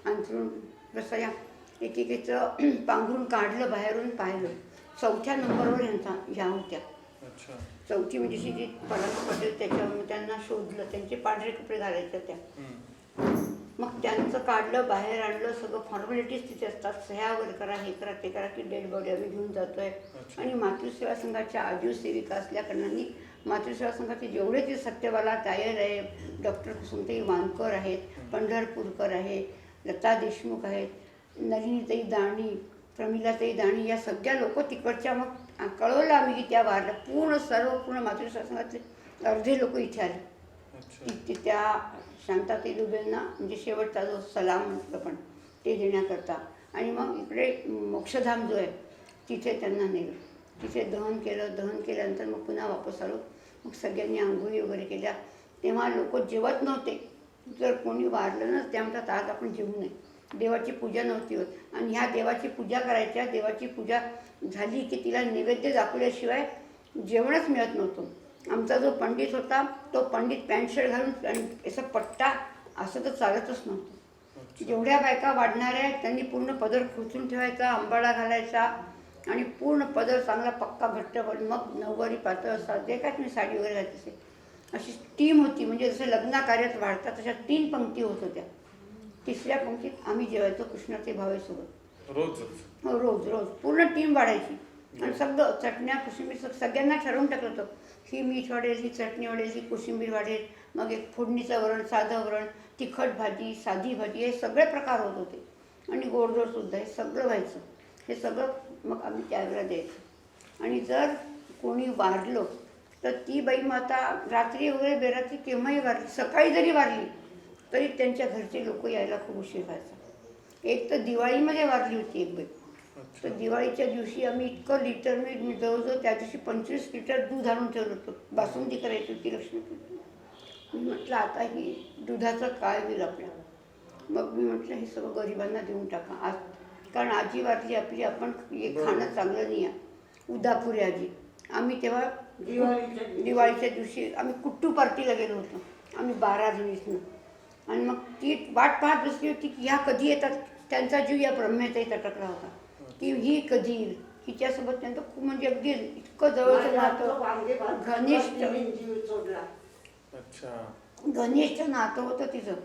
अंथरून कसं या एकेकीचं पांघरून काढलं, बाहेरून पाहिलं. 4थ्या नंबरवर ह्या होत्या. अच्छा. 4थी म्हणजे जी पलंग पडेल त्याच्यावर त्यांना शोधलं. त्यांचे पांढरे कपडे घालायचे त्या. मग त्यांचं काढलं, बाहेर आणलं. सगळं फॉर्मॅलिटीज तिथे असतात. सह्या वगैरे करा, हे करा, ते करा, की डेड बॉडी आम्ही घेऊन जातोय. आणि मातृसेवा संघाच्या आजीव सेविका असल्याकारणाने मातृसेवा संघाचे जेवढे ते सत्यबाला तायर आहे, डॉक्टर कुसुमताई वानकर आहेत, पंढरपूरकर आहे, लता देशमुख आहेत, नलिनीताई दाणी, प्रमिलाताई दाणी, या सगळ्या लोक तिकडच्या. मग कळवलं आम्ही की त्या वारल्या. पूर्ण मातृसेवा संघातले अर्धे लोक इथे आले. की त्या शांताताई दुबेंना म्हणजे शेवटचा जो सलाम म्हटलं पण ते देण्याकरता. आणि मग इकडे मोक्षधाम जो आहे तिथे त्यांना नेलं. तिथे दहन केलं. दहन केल्यानंतर मग पुन्हा वापस आलो. मग सगळ्यांनी आंघोळी वगैरे केल्या. तेव्हा लोक जेवत नव्हते. जर कोणी वारलं ना त्या म्हणतात आज आपण जेवू नये, देवाची पूजा नव्हती होत. आणि ह्या देवाची पूजा करायच्या. देवाची पूजा झाली की तिला नैवेद्य दाखवल्याशिवाय जेवणच मिळत नव्हतं. आमचा जो पंडित होता तो पंडित पॅन्ट शर्ट घालून आणि असं पट्टा असं तर चालतच नव्हतं. जेवढ्या बायका वाढणाऱ्या आहेत त्यांनी पूर्ण पदर खोचून ठेवायचा, अंबाडा घालायचा आणि पूर्ण पदर चांगला पक्का घट्ट करून मग नऊवारी पातळ असतात जे काय तुम्ही साडी वगैरे घालत असेल अशी टीम होती. म्हणजे जसं लग्न कार्यात वाढतात तशा 3 पंक्ती होत होत्या. 3ऱ्या पंक्तीत आम्ही जेवायचो कृष्णाचे भावेसोबत. रोज पूर्ण टीम वाढायची. आणि सगळं चटण्या कोशिंबीर सगळ्यांना ठरवून टाकलं होतं. ही मीठ वाढेल, ही चटणी वाढेल, ही कोशिंबीर वाढेल. मग एक फोडणीचं वरण, साधं वरण, तिखट भाजी, साधी भाजी, हे सगळे प्रकार होत होते. आणि गोडधोडसुद्धा हे सगळं व्हायचं. हे सगळं मग आम्ही त्यावेळेला द्यायचं. आणि जर कोणी वारलं तर ती बाई मग आता रात्री वगैरे बेरात्री केव्हाही वारली, सकाळी जरी वारली तरी त्यांच्या घरचे लोक यायला खूप उशीर व्हायचा. एक तर दिवाळीमध्ये वारली होती एक बाई. तर दिवाळीच्या दिवशी आम्ही इतकं लिटर मी जवळजवळ त्या दिवशी 25 लिटर दूध आणून ठेवलं होतं. बासुंदी करायची होती लक्ष्मीपूजन. मी म्हटलं आता ही दुधाचा काय होईल आपल्या. मग मी म्हटलं हे सगळं गरिबांना देऊन टाका आज. कारण आजी वारली आपली, आपण हे खाणं चांगलं नाही आहे. उदापुरी आजी. आम्ही तेव्हा दिवाळीच्या दिवशी आम्ही कुट्टू पार्टीला गेलो होतो. आम्ही 12 जणीसनं. आणि मग ती वाट पाहत बसली होती की ह्या कधी येतात. त्यांचा जीव या ब्रह्मेताई अटकला होता की ही कधी येईल. हिच्यासोबत त्यांचं खूप म्हणजे अगदी इतकं जवळचं नातं, घनिष्ठ नातं होतं तिचं.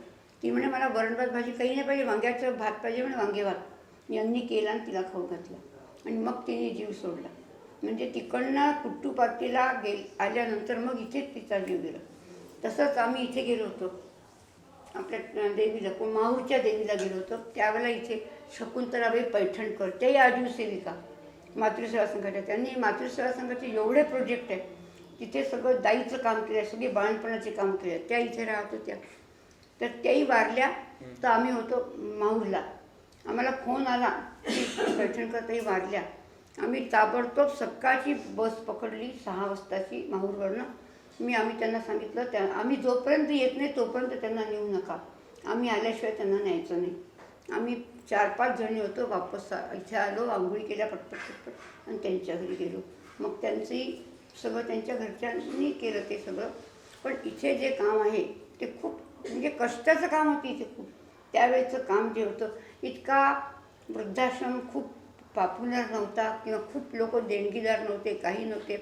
ती म्हणे मला वरण भात भाजी काही नाही पाहिजे, वांग्याचं भात पाहिजे म्हणे, वांगे भात. यांनी केला आणि तिला खाऊ घातला. आणि मग तिने जीव सोडला. म्हणजे तिकडनं कुट्टू पार्टीला आल्यानंतर मग इथेच तिचा जीव गेला. तसंच आम्ही इथे गेलो होतो आपल्या देवीला, माहूरच्या देवीला गेलो होतो. त्यावेळेला इथे शकुंतलाबाई पैठणकर, त्याही आजीव सेविका मातृसेवा संघाच्या. त्यांनी मातृसेवा संघाचे एवढे प्रोजेक्ट आहेत. तिथे सगळं दाईचं काम केलं आहे, सगळे बाळणपणाचे काम केले आहे. त्या इथे राहत होत्या. तर त्याही वारल्या. तर आम्ही होतो माहूरला. आम्हाला फोन आला की पैठणकर ताई वारल्या. आम्ही ताबडतोब सकाळची बस पकडली 6 वाजताची माहूरवरनं. आम्ही त्यांना सांगितलं आम्ही जोपर्यंत येत नाही तोपर्यंत त्यांना नेऊ नका. आम्ही आल्याशिवाय त्यांना न्यायचं नाही. आम्ही 4-5 जणी होतो. वापस इथे आलो, आंघोळी केल्या पटपट आणि त्यांच्या घरी गेलो. मग त्यांचंही सगळं त्यांच्या घरच्यांनी केलं ते सगळं. पण इथे जे काम आहे ते खूप म्हणजे कष्टाचं काम होतं इथे खूप. त्यावेळेचं काम जे होतं, इतका वृद्धाश्रम खूप पॉप्युलर नव्हता किंवा खूप लोक देणगीदार नव्हते, काही नव्हते.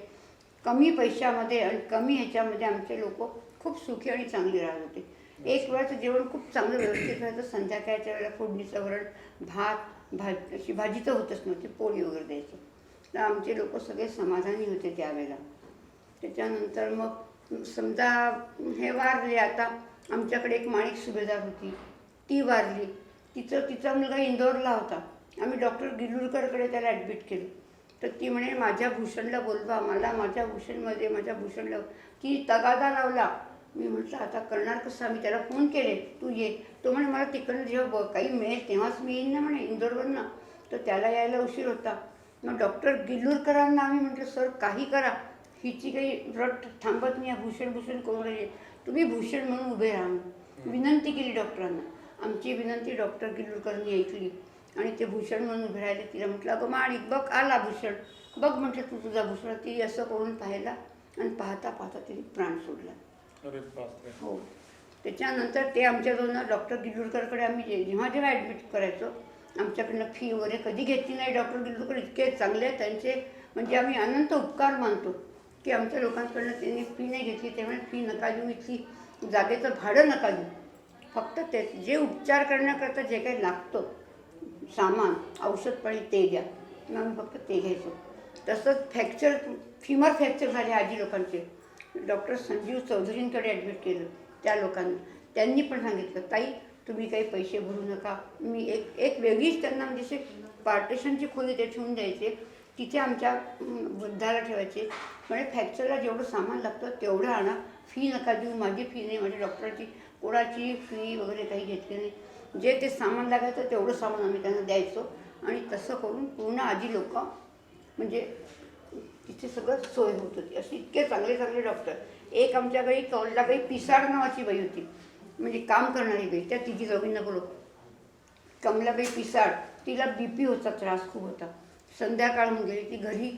कमी पैशामध्ये आणि कमी ह्याच्यामध्ये आमचे लोक खूप सुखी आणि चांगले राहत होते. एक वेळाचं जेवण खूप चांगलं व्यवस्थित व्हायचं. संध्याकाळच्या वेळेला फोडणीचं वरण, भात, अशी भाजी तर होतच नव्हती, पोळी वगैरे द्यायचं. तर आमचे लोक सगळे समाधानी होते त्यावेळेला. त्याच्यानंतर मग समजा हे वारले. आता आमच्याकडे एक माणिक सुभेदार होती, ती वारली. तिचा मुलगा इंदोरला होता. आम्ही डॉक्टर गिलुरकरकडे त्याला ॲडमिट केलं. तर ती म्हणे माझ्या भूषणला बोलवा, मला माझ्या भूषणला ती तगादा लावला. मी म्हटलं आता करणार कसं. आम्ही त्याला फोन केले, तू ये. तो म्हणे मला तिकडनं जेव्हा काही मिळेल तेव्हाच मी येईन ना म्हणे इंदोरवरनं. तर त्याला यायला उशीर होता. मग डॉक्टर गिलुरकरांना आम्ही म्हटलं सर काही करा, हिची काही रट थांबत नाही. भूषण करून राहिली, तुम्ही भूषण म्हणून उभे राहा. विनंती केली डॉक्टरांना. आमची विनंती डॉक्टर गिल्लूरकरांनी ऐकली आणि ते भूषण म्हणून उभे राहिले. तिला म्हटलं अगं माणिक बघ आला भूषण, बघ म्हटलं तू तुझा भूषण. ती असं करून पाहिला आणि पाहता पाहता तिने प्राण सोडला. अरे बापरे. हो. त्याच्यानंतर ते आमच्याजवळ डॉक्टर गिल्लूरकरकडे आम्ही जेव्हा जेव्हा ॲडमिट करायचो, आमच्याकडनं फी वगैरे कधी घेतली नाही. डॉक्टर गिल्लूरकर इतके चांगले त्यांचे, म्हणजे आम्ही अनंत उपकार मानतो की आमच्या लोकांकडनं त्यांनी फी नाही घेतली. त्यामुळे फी नका देऊ, इथली जागेचं भाडं नका देऊ, फक्त ते जे उपचार करण्याकरता जे काही लागतं सामान औषध पाणी ते द्या. मग आम्ही फक्त ते घ्यायचो. तसंच फिमर फ्रॅक्चर झाले आजी लोकांचे, डॉक्टर संजीव चौधरींकडे ॲडमिट केलं त्या लोकांना. त्यांनी पण सांगितलं ताई तुम्ही काही पैसे भरू नका. मी एक वेगळीच त्यांना म्हणजे असे पार्टिशनची खोली ते ठेवून द्यायचे, तिथे आमच्या वृद्धाला ठेवायचे. म्हणजे फ्रॅक्चरला जेवढं सामान लागतं तेवढं आणा, फी नका देऊ. माझी फी नाही, माझ्या डॉक्टरची कोणाची फी वगैरे काही घेतली नाही. जे ते सामान लागायचं तेवढं सामान आम्ही त्यांना द्यायचो आणि तसं करून पूर्ण आजी लोक म्हणजे तिथे सगळं सोय होत होती. असे इतके चांगले चांगले डॉक्टर. एक आमच्याकडे कौलाबाई पिसाड नावाची बाई होती, म्हणजे काम करणारी बाई. त्या तिघी दोघींना बोलव. कमलाबाई पिसाड, तिला BP होता, त्रास खूप होता. संध्याकाळ होऊन गेली, ती घरी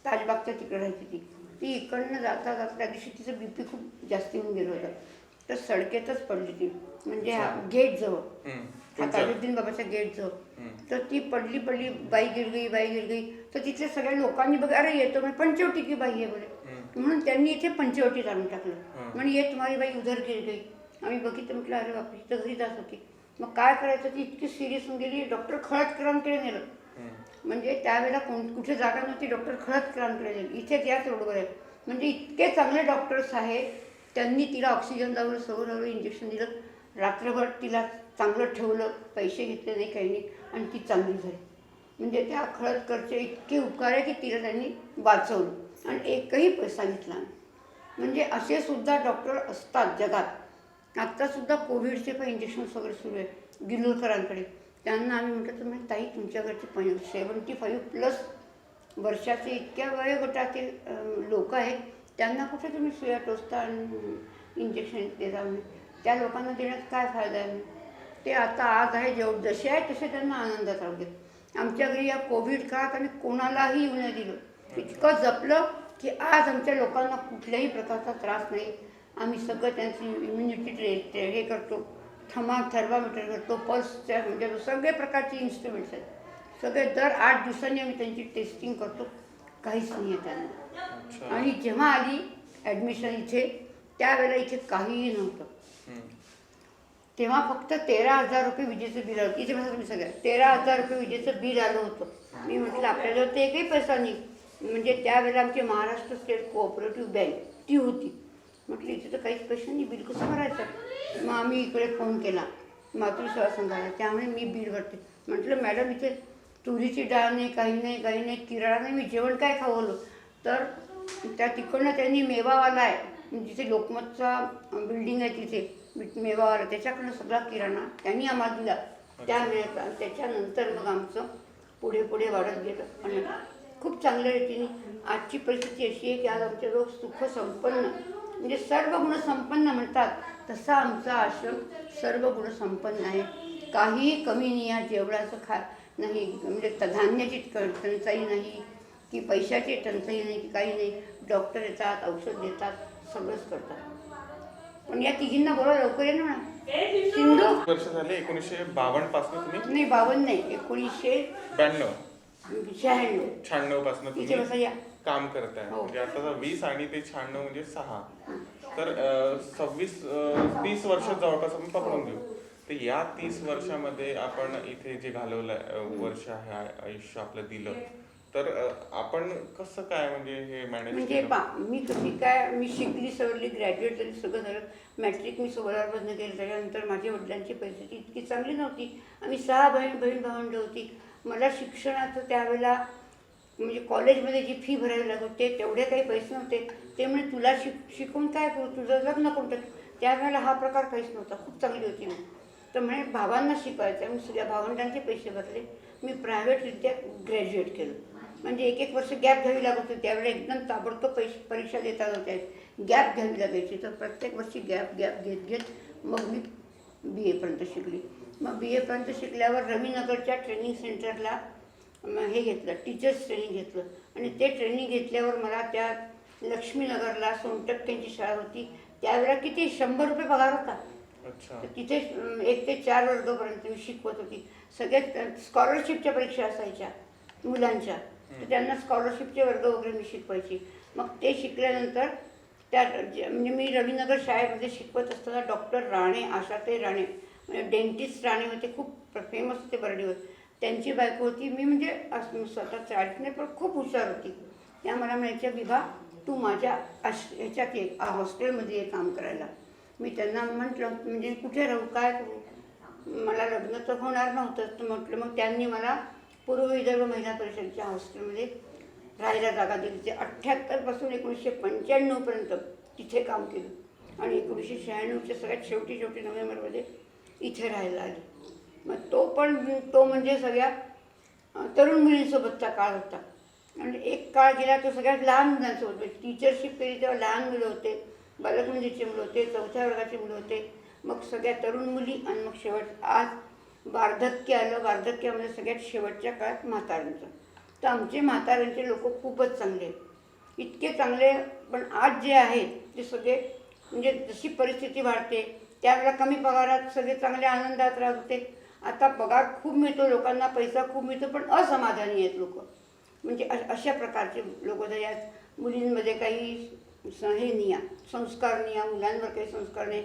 ताजबागच्या तिकडे राहायची. ती इकडनं जाता जाता त्या दिवशी तिचं BP खूप जास्त होऊन गेलं होतं, तर सडकेतच पडली ती, म्हणजे गेटजवळ, ताजुद्दीन बाबाच्या गेटजवळ. तर ती पडली बाई गिर गई. तर तिथल्या सगळ्या लोकांनी बघ अरे येतो म्हणजे पंचवटी की बाई आहे बोले, म्हणून त्यांनी इथे पंचवटीत आणून टाकलं. म्हणजे ये तुम्हारी बाई उधर गिर गई. आम्ही बघितलं, म्हटलं अरे बापरे, तिथं घरी जात होती. मग काय करायचं, ती इतकी सिरियस होऊन गेली. डॉक्टर खळदकरांकडे नेलं, म्हणजे त्यावेळेला कुठे जागा नव्हती, डॉक्टर खळदकरांकडे नेलं. इथेच याच रोडवर आहे. म्हणजे इतके चांगले डॉक्टर्स आहेत. त्यांनी तिला ऑक्सिजन लावलं, सगळं लावलं, इंजेक्शन दिलं, रात्रभर तिला चांगलं ठेवलं, पैसे घेतले नाही काही नाही, आणि ती चांगली झाली. म्हणजे त्या खळदकरचे इतके उपकार आहे की तिला त्यांनी वाचवलं आणि एकही पैसा घेतला नाही. म्हणजे असे सुद्धा डॉक्टर असतात जगात. आत्तासुद्धा कोविडचे पण इंजेक्शन्स वगैरे सुरू आहे गिल्लूरकरांकडे. त्यांना आम्ही म्हटलं तुम्ही ताई तुमच्याकडचे 75+ वर्षाचे इतक्या वयोगटातील लोक आहेत, त्यांना कुठे तुम्ही सुया टोचता आणि इंजेक्शन देता म्हणजे त्या लोकांना देण्यात काय फायदा आहे. ते आता आज आहे जसे आहे तसे त्यांना आनंदात राहू देत. आमच्या घरी या कोविड काळात आम्ही कोणालाही येऊ नाही दिलं. इतकं जपलं की आज आमच्या लोकांना कुठल्याही प्रकारचा त्रास नाही. आम्ही सगळं त्यांची इम्युनिटी हे करतो, थर्मामीटर करतो, पल्सच्या म्हणजे सगळे प्रकारचे इन्स्ट्रुमेंट्स आहेत. सगळे दर 8 दिवसांनी आम्ही त्यांची टेस्टिंग करतो. काहीच नाही आहे त्यांना. आणि जेव्हा आली ॲडमिशन इथे त्यावेळेला इथे काहीही नव्हतं. तेव्हा फक्त 13,000 रुपये विजेचं बिल आलं. इथे बघा तुम्ही सगळ्या 13,000 रुपये विजेचं बिल आलं होतं. मी म्हटलं आपल्याजवळ ते एकही पैसा नाही. म्हणजे त्यावेळेला आमची महाराष्ट्र स्टेट कोऑपरेटिव्ह बँक ती होती. म्हटलं इथे तर काहीच पैसे नाही, बिल कसं भरायचं. मग आम्ही इकडे फोन केला मातृसेवा संघाला, त्यामुळे मी बिल भरते. म्हटलं मॅडम इथे तुरीची डाळ नाही, काही नाही, किराणा नाही, मी जेवण काय खावलं. तर त्या तिकडनं त्यांनी मेवावाला आहे, जिथे लोकमतचा बिल्डिंग आहे तिथे मेवावाला, त्याच्याकडनं सगळा किराणा त्यांनी आम्हाला दिला त्या मिळाला. त्याच्यानंतर मग आमचं पुढे वाढत गेलं. आणि खूप चांगल्या रीतीने आजची परिस्थिती अशी आहे की आज आमचे लोक सुख संपन्न, म्हणजे सर्व गुण संपन्न म्हणतात तसा आमचा आश्रम सर्व गुण संपन्न आहे. काहीही कमी नाही आहे. जेवणाचं नाही, म्हणजे धान्याची टंचाई नाही की पैशाची टंचाई नाही की काही नाही. डॉक्टर येतात, औषध देतात, सगळंच करतात. पण या तिघींना बरोबर लवकर ये ना सिंधू. वर्ष झाले 1952 पासून तुम्ही? नाही 52 नाही, 1992 96 पासून तिथे बसा या काम करताय. म्हणजे आता 20 आणि ते 96 म्हणजे 6, तर 26-30 वर्ष जवळपास आपण पकडून घेऊ. तर या 30 वर्षामध्ये आपण इथे जे घालवलं वर्ष आहे, आयुष्य आपलं दिलं, तर आपण कसं काय म्हणजे हे मॅनेज म्हणजे मी कशी काय, मी शिकली सवरली, ग्रॅज्युएट झाली, सगळं झालं. मॅट्रिक मी 16 केलं. त्याच्यानंतर माझ्या वडिलांची परिस्थिती इतकी चांगली नव्हती. आम्ही 6 बहीण भावंड होती. मला शिक्षणाचं त्यावेळेला म्हणजे कॉलेजमध्ये जी फी भरावी लागत होते तेवढे काही पैसे नव्हते. ते म्हणजे तुला शिकून काय करू, तुझं लग्न कोणतं. त्यावेळेला हा प्रकार काहीच नव्हता. खूप चांगली होती मी. तर म्हणे भावांना शिकवायचं. मी सगळ्या भावंडांचे पैसे भरले. मी प्रायव्हेटरित्या ग्रॅज्युएट केलं. म्हणजे 1-1 वर्ष गॅप घ्यावी लागत होती. त्यावेळेला एकदम ताबडतोब परीक्षा देता होत्या, गॅप घ्यावी लागायची. तर प्रत्येक वर्षी गॅप घेत मग मी BA पर्यंत शिकली. मग BA पर्यंत शिकल्यावर रवीनगरच्या ट्रेनिंग सेंटरला हे घेतलं, टीचर्स ट्रेनिंग घेतलं. आणि ते ट्रेनिंग घेतल्यावर मला त्या लक्ष्मीनगरला सोनटक्केंची शाळा होती, त्यावेळेला किती 100 रुपये पगार होता. तर तिथे 1 ते 4 वर्गापर्यंत मी शिकवत होती. सगळ्यात स्कॉलरशिपच्या परीक्षा असायच्या मुलांच्या, तर त्यांना स्कॉलरशिपचे वर्ग वगैरे मी शिकवायची. मग ते शिकल्यानंतर म्हणजे मी रवीनगर शाळेमध्ये शिकवत असताना डॉक्टर राणे, आशाताई राणे, म्हणजे डेंटिस्ट राणे होते, खूप फेमस होते बर्डीवर. त्यांची बायको होती. मी म्हणजे स्वतः चाळीस नाही पण खूप हुशार होती. त्या मला म्हणायच्या, विभा तू माझ्या ह्याच्यात ये, हॉस्टेलमध्ये ये काम करायला. मी त्यांना म्हटलं, म्हणजे कुठे राहू, काय करू, मला लग्न तर होणार नव्हतं. तर म्हटलं, मग त्यांनी मला पूर्व विदर्भ महिला परिषदेच्या हॉस्टेलमध्ये राहायला जागा दिली. ते 78 पासून 1995पर्यंत तिथे काम केलं आणि 1996च्या सगळ्यात शेवटी नोव्हेंबरमध्ये इथे राहायला आले. मग तो म्हणजे सगळ्या तरुण मुलींसोबतचा काळ होता. आणि एक काळ गेला तो सगळ्यात लहान मुलांसोबत. टीचरशिप केली तेव्हा लहान मुलं होते, बालकमंदिरचे मुलं होते, 4थ्या वर्गाचे मुलं होते, मग सगळ्या तरुण मुली, आणि मग शेवट आज वार्धक्य आलं. वार्धक्यामध्ये सगळ्यात शेवटच्या काळात म्हाताऱ्यांचं. तर आमचे म्हाताऱ्यांचे लोक खूपच चांगले आहेत, इतके चांगले. पण आज जे आहेत ते सगळे म्हणजे जशी परिस्थिती वाढते त्यावेळेला कमी पगारात सगळे चांगले आनंदात राहत होते. आता पगार खूप मिळतो लोकांना, पैसा खूप मिळतो, पण असमाधानी आहेत लोक. म्हणजे अशा प्रकारचे लोक जर यात मुलींमध्ये काही हे नाही आहे, संस्कार नाही आहे, मुलांवर काही संस्कार नाही.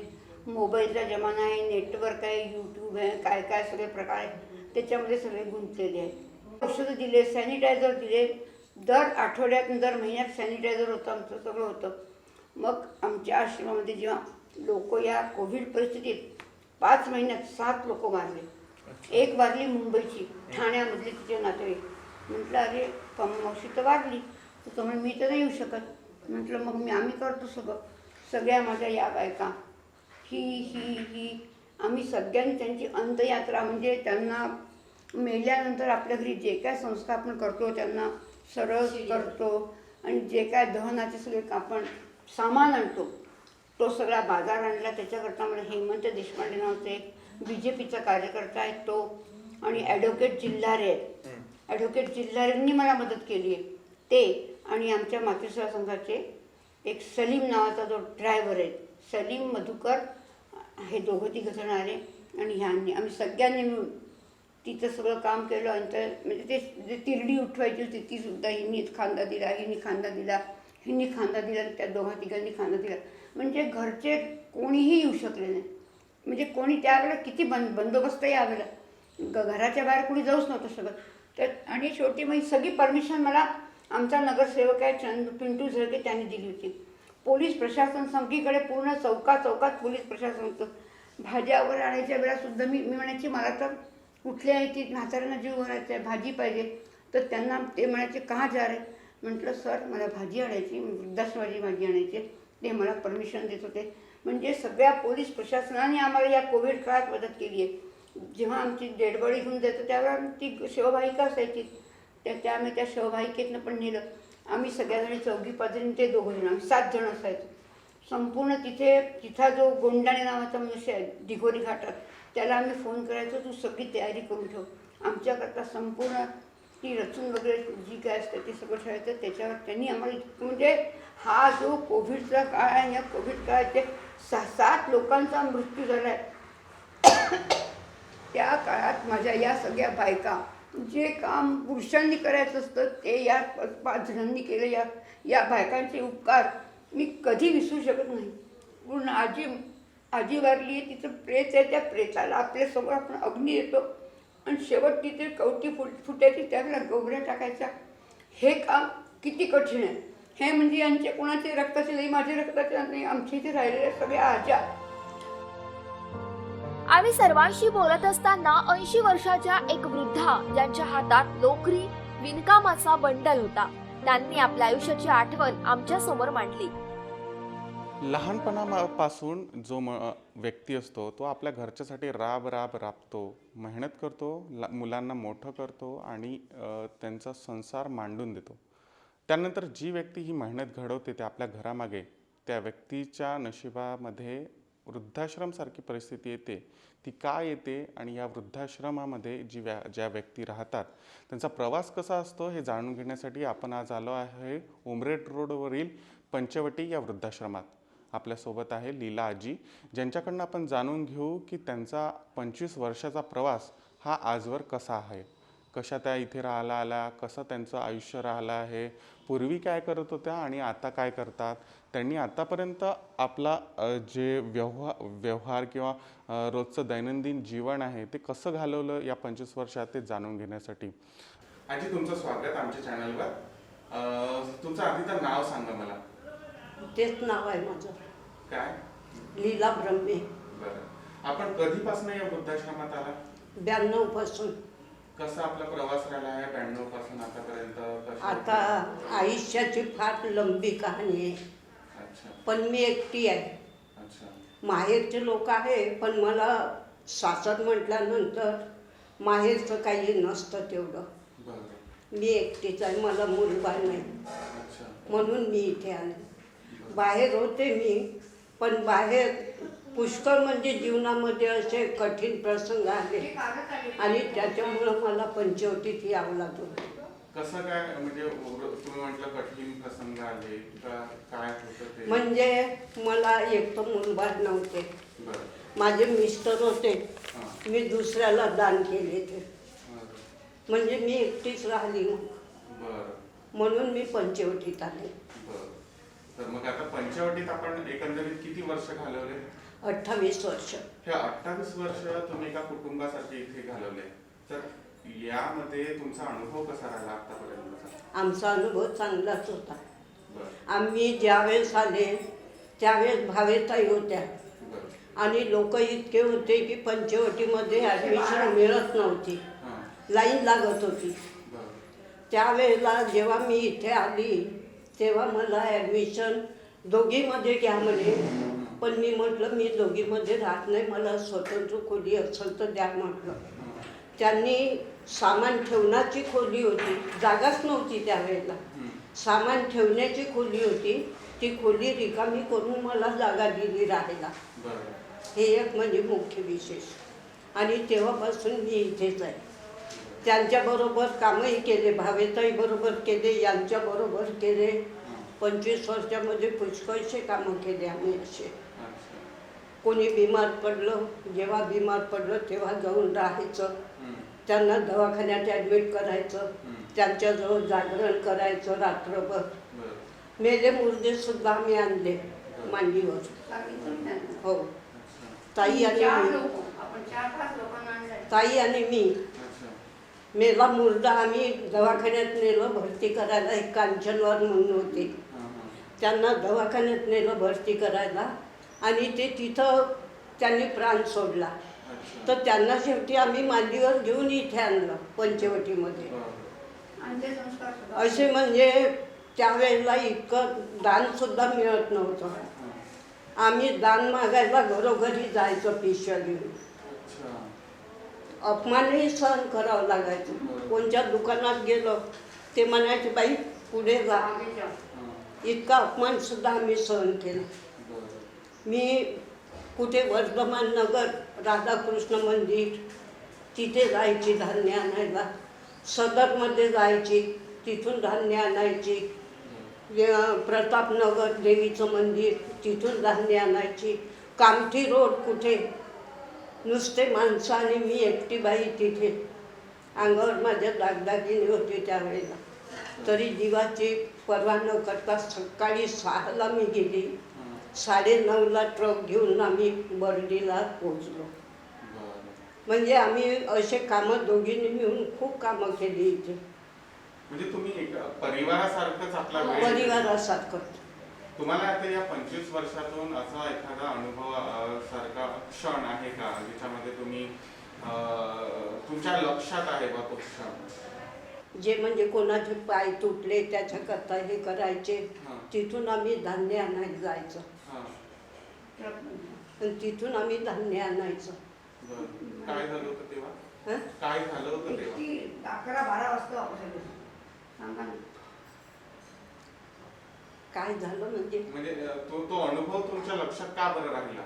मोबाईलचा जमाना आहे, नेटवर्क आहे, यूट्यूब आहे, काय काय सगळे प्रकार आहे, त्याच्यामध्ये सगळे गुंतलेले आहेत. औषधं दिले, सॅनिटायझर दिले, दर आठवड्यात दर महिन्यात सॅनिटायझर होतं, आमचं सगळं होतं. मग आमच्या आश्रमामध्ये जेव्हा लोक या कोविड परिस्थितीत 5 महिन्यात 7 लोक वारले. एक वारली मुंबईची, ठाण्यामधली, तिचे नातेवाईक. म्हटलं, अरे मावशी तर वारली, तर तुम्ही मी तर नाही येऊ शकत. म्हटलं, मग आम्ही करतो सगळ्या माझ्या या बायका, ही आम्ही सगळ्यांनी त्यांची अंत्ययात्रा, म्हणजे त्यांना मेल्यानंतर आपल्या घरी जे काय संस्कार आपण करतो त्यांना सरळ करतो, आणि जे काय दहनाचे सगळे आपण सामान आणतो तो सगळा बाजार आणला. त्याच्याकरता मला हेमंत देशपांडे नावाचे एक BJPचा कार्यकर्ता आहे तो, आणि ॲडव्होकेट जिल्हारे आहेत, ॲडव्होकेट जिल्हारेंनी मला मदत केली आहे ते. आणि आमच्या मातृसेवा संघाचे एक सलीम नावाचा जो ड्रायव्हर आहे, सलीम मधुकर, हे दोघं तिघं जण आले. आणि ह्यांनी आम्ही सगळ्यांनी मिळून तिचं सगळं काम केलं. आणि म्हणजे ते जे तिरडी उठवायची होती तीसुद्धा हिनी खांदा दिला, हिनी खांदा दिला, त्या दोघा तिघांनी खांदा दिला. म्हणजे घरचे कोणीही येऊ शकले नाही, म्हणजे कोणी त्यावेळेला किती बंदोबस्तही आवेला, घराच्या बाहेर कोणी जाऊच नव्हतं शकत. तर आणि शेवटी मग सगळी परमिशन मला आमचा नगरसेवक आहे पिंटू झळके त्यांनी दिली होती. पोलीस प्रशासन सगळीकडे पूर्ण चौकात पोलीस प्रशासन होतं. भाज्या वगैरे आणायच्या वेळासुद्धा मी म्हणायची, मला तर कुठल्या ती म्हाताऱ्यांना जीव घालायचा आहे, भाजी पाहिजे. तर त्यांना ते म्हणायचे, कहाँ जा रहे. म्हटलं, सर मला भाजी आणायची, वृद्धाश्रमाची भाजी आणायची. ते मला परमिशन देत होते. म्हणजे सगळ्या पोलीस प्रशासनाने आम्हाला या कोविड काळात मदत केली आहे. जेव्हा आमची डेडबॉडी घेऊन जायचं त्यावेळेला ती शिवभाविका असायची, त्यामुळे त्या शिवभाविकेतनं पण नेलं. आम्ही सगळ्याजणी 4-5 जणी, ते 2 जण, आम्ही 7 जण असायचो. संपूर्ण तिथा जो गोंडाणे नावाचा मनुष्य आहे दिघोरी घाटात, त्याला आम्ही फोन करायचो, तू सगळी तयारी करून ठेव. आमच्याकरता संपूर्ण ती रचून वगैरे जी काय असते ते सगळं ठेवायचं. त्याच्यावर त्यांनी आम्हाला म्हणजे हा जो कोविडचा काळ आहे, या कोविड काळात जे 7 लोकांचा मृत्यू झाला आहे, त्या काळात माझ्या या सगळ्या बायका, जे काम पुरुषांनी करायचं असतं ते या 5 जणांनी केलं. या बायकांचे उपकार मी कधी विसरू शकत नाही. पूर्ण आजी वारली आहे, तिचं प्रेत आहे, त्या प्रेताला आपल्यासमोर आपण अग्नी येतो, आणि शेवट तिथे कवटी फुटायची, त्याला गोबऱ्या टाकायचा. हे काम किती कठीण आहे. हे म्हणजे यांचे कोणाचे रक्ताचे नाही, माझे रक्ताचे नाही, आमच्या इथे राहिलेल्या सगळ्या आज्या. आम्ही सर्वांशी बोलत असताना 80 वर्षाच्या एक वृद्धा, ज्यांच्या हातात लोकरी विणकामाचा बंडल होता, त्यांनी आपल्या आयुष्याची आठवण आमच्या समोर मांडली. लहानपणापासून जो व्यक्ती असतो तो आपल्या घरच्यासाठी राबतो, मेहनत करतो, मुलांना मोठं करतो आणि त्यांचा संसार मांडून देतो. त्यानंतर जी व्यक्ती ही मेहनत घडवते ते आपल्या घरामागे, त्या व्यक्तीच्या नशिबामध्ये वृद्धाश्रमसारखी परिस्थिती येते ती का येते आणि या वृद्धाश्रमामध्ये ज्या व्यक्ती राहतात त्यांचा प्रवास कसा असतो हे जाणून घेण्यासाठी आपण आज आलो आहे उमरेड रोडवरील पंचवटी या वृद्धाश्रमात. आपल्यासोबत आहे लीला आजी, ज्यांच्याकडनं आपण जाणून घेऊ की त्यांचा 25 वर्षाचा प्रवास हा आजवर कसा आहे, कशा त्या इथे राहायला आल्या, कसं त्यांचं आयुष्य राहिलं आहे, पूर्वी काय करत होत्या आणि आता काय करतात, त्यांनी आतापर्यंत आपला जे व्यवहार किंवा रोजचं दैनंदिन जीवन आहे ते कसं घालवलं या 25 वर्षात ते जाणून घेण्यासाठी. आजी, तुमचं स्वागत आमच्या चॅनलवर. तुमचं आधी तर नाव सांगा मला. तेच नाव आहे माझं, काय? लीला ब्रह्मे. बरं, आपण कधीपासून या वृद्धाश्रमात आला? 92 पासून. कसा आपला प्रवास राहिला आहे 92 पासून आतापर्यंत? आता आयुष्याची फार लंबी कहाणी आहे. अच्छा पण मी एकटी आहे. अच्छा. माहेरचे लोक आहे, पण मला सासर म्हटल्यानंतर माहेरचं काही नसतं तेवढं. बरं. मी एकटीच आहे, मला मुलबाळ नाही, अच्छा. म्हणून मी इथे आले. बाहेर होते मी, पण बाहेर पुष्कळ म्हणजे जीवनामध्ये असे कठीण प्रसंग आले आणि त्याच्यामुळं मला पंचवटीत यावं लागलं. कसं काय, म्हणजे तुम्ही म्हटलं कठीण प्रसंग आले का, काय होतं ते? म्हणजे मला एक तर मुलबाळ नव्हते. बरं. माझे मिस्टर होते, हां. मी दुसऱ्याला दान केले ते. बरं. म्हणजे मी एकटीच राहिली, बरं. म्हणून मी पंचवटीत आले. बरं. तर मग आता पंचवटीत आपण एकंदरीत किती वर्ष घालवले? 28 वर्ष. हे 28 वर्ष तुम्ही एका कुटुंबासाठी इथे घालवले, तर यामध्ये तुमचा अनुभव कसा राहिला आतापर्यंतचा? आमचा अनुभव चांगलाच होता. बरं. आम्ही ज्यावेळेस आले त्यावेळेस भावेताई होत्या बरं. आणि लोक इतके होते की पंचवटीमध्ये ॲडमिशन मिळत नव्हती, हां. लाईन लागत होती. बरं. त्यावेळेला जेव्हा मी इथे आली तेव्हा मला ॲडमिशन दोघीमध्ये घ्या म्हणे, पण मी म्हटलं मी दोघीमध्ये राहत नाही, मला स्वतंत्र खोली असेल तर द्या म्हटलं. त्यांनी सामान ठेवण्याची खोली होती, जागाच नव्हती त्यावेळेला, सामान ठेवण्याची खोली होती, ती खोली रिकामी करून मला जागा दिली राहायला. बरं. हे एक म्हणजे मुख्य विशेष. आणि तेव्हापासून मी इथेच आहे. त्यांच्याबरोबर कामही केले, भावेताईबरोबर केले, यांच्याबरोबर केले. 25 वर्षामध्ये पुष्कळसे कामं केले आम्ही असे. अच्छा. कोणी बिमार पडलं, जेव्हा बिमार पडलं तेव्हा जाऊन राहायचं, त्यांना दवाखान्यात ॲडमिट करायचं, त्यांच्याजवळ जागरण करायचं रात्रभर. बरं. मेले मुर्देसुद्धा आम्ही आणले मांडीवर. हो, अच्छा. ताई आणि मी, आपण 4-5 लोकांना आणलं. ताई आणि मी. अच्छा. मेला मुर्दा आम्ही दवाखान्यात नेलं भरती करायला. एक कांचनवार म्हणून होते, हां, हां. त्यांना दवाखान्यात नेलं भरती करायला आणि ते तिथं त्यांनी प्राण सोडला. अच्छा. तर त्यांना शेवटी आम्ही मांडीवर घेऊन इथे आणलं पंचवटीमध्ये. बरं. अंत्यसंस्कार सुद्धा. असे म्हणजे त्यावेळेला इतकं दानसुद्धा मिळत नव्हतं. हां. आम्ही दान मागायला घरोघरी जायचं पिशव्या घेऊन. अच्छा. अपमानही सहन करावं लागायचं. कोणत्या दुकानात गेलो ते म्हणायचे बाई पुढे जा. मागे जा. हां. इतका अपमानसुद्धा आम्ही सहन केला. बरं. मी कुठे वर्धमान नगर राधाकृष्ण मंदिर तिथे जायची धान्य आणायला, सदरमध्ये जायची तिथून धान्य आणायची, प्रतापनगर देवीचं मंदिर तिथून धान्य आणायची, कामठी रोड कुठे नुसते माणसं आणि मी एकटी बाई तिथे. अंगावर माझ्या दागदागिने होते त्यावेळेला, तरी जीवाची पर्वा न करता सकाळी 6ला मी गेली, 9:30ला ट्रक घेऊन आम्ही बर्डीला पोचलो. बरं. म्हणजे आम्ही असे कामं दोघींनी मिळून खूप कामं केली इथे, म्हणजे तुम्ही एक परिवारासारखंच आपला वेळ परिवारासारखं. तुम्हाला आता या 25 वर्षातून असा एखादा अनुभव सारखा क्षण आहे का ज्याच्यामध्ये तुम्ही तुमच्या लक्षात आहे बा तो क्षण? जे म्हणजे कोणाचे पाय तुटले त्याच्याकरता हे करायचे, हां. तिथून आम्ही धान्य आणायला जायचं हां. आणि तिथून आम्ही धान्य आणायचं. बरं. काय झालं होतं तेव्हा? हं? काय झालं होतं तेव्हा? किती 11-12 वाजता वापस आलो. सांगा ना. काय झालं म्हणजे म्हणजे तो अनुभव तुमच्या लक्षात का बरं राहिला?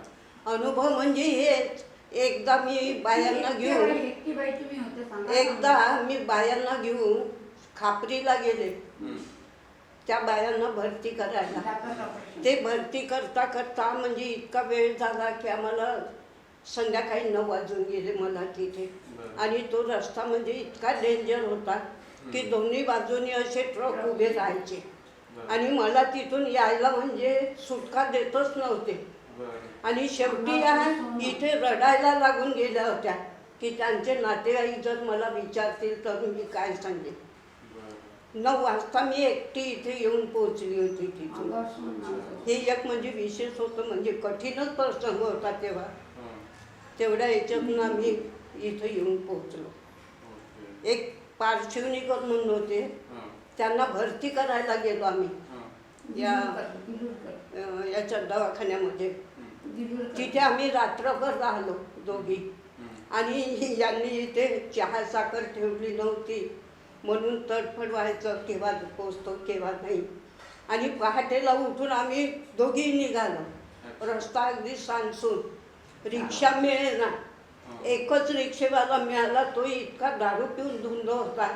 अनुभव म्हणजे हेच, एकदा मी बायांना घेऊन एकटी बाई तुम्ही होते सांगा. एकदा मी बायांना घेऊन खापरीला गेले त्या बायांना भरती करायला. ते भरती करता करता म्हणजे इतका वेळ झाला की आम्हाला संध्याकाळी 9 वाजून गेले मला तिथे. आणि तो रस्ता म्हणजे इतका डेंजर होता की दोन्ही बाजूनी असे ट्रक उभे राहायचे आणि मला तिथून यायला म्हणजे सुटका देतच नव्हते. आणि शेवटी या इथे रडायला लागून गेल्या होत्या की त्यांचे नातेवाईक जर मला विचारतील तर मी काय सांगेन. 9 वाजता मी एकटी इथे येऊन पोहोचली होती तिथून. हे एक म्हणजे विशेष होतं, म्हणजे कठीणच प्रसंग होता तेव्हा. तेवढ्या याच्यातून आम्ही इथं येऊन पोहोचलो. एक पार्श्वनिकर म्हणून होते, त्यांना भरती करायला गेलो आम्ही याच्या दवाखान्यामध्ये. तिथे आम्ही रात्रभर राहिलो दोघी. आणि यांनी इथे चहा साखर ठेवली नव्हती म्हणून तडफड व्हायचं, केव्हा पोचतो केव्हा नाही. आणि पहाटेला उठून आम्ही दोघी निघालो. रस्ता अगदी सांसून, रिक्षा मिळेना. एकच रिक्षेवाला मिळाला, तो इतका दारू पिऊन धुंद होता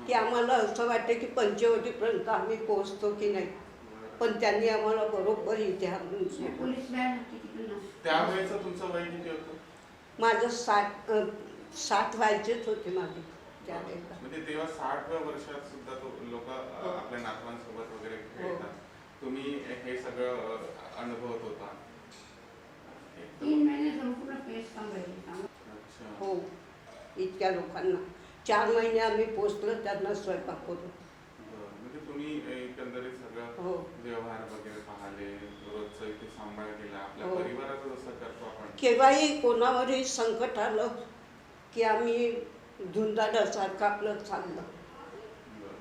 की आम्हाला असं वाटते की पंचवटीपर्यंत आम्ही पोचतो की नाही. पण त्यांनी आम्हाला बरोबर इथे आणून सोडलं. पोलीस व्हॅन होती तिकडून. त्यावेळेचं तुमचं वय किती होतं? माझं 60 व्हायचेच होते माझे त्यावेळेला. म्हणजे तेव्हा 60व्या वर्षात सुद्धा तो लोक आपल्या नातवांसोबत वगैरे खेळतात. तुम्ही हे सगळं अनुभवत होता? 3 महिने संपूर्ण केस सांभाळली. अच्छा. हो, इतक्या लोकांना 4 महिने आम्ही पोचलो त्यांना स्वयंपाक करून. बरं. म्हणजे तुम्ही एकंदरीत सगळं हो. व्यवहार वगैरे पाहिले, रोजचं इथे सांभाळ केला, आपल्या हो. परिवाराचं जसं करतो आपण. केव्हाही कोणावरही संकट आलं की आम्ही धुंदाडासारखं आपलं चाललं. बरं.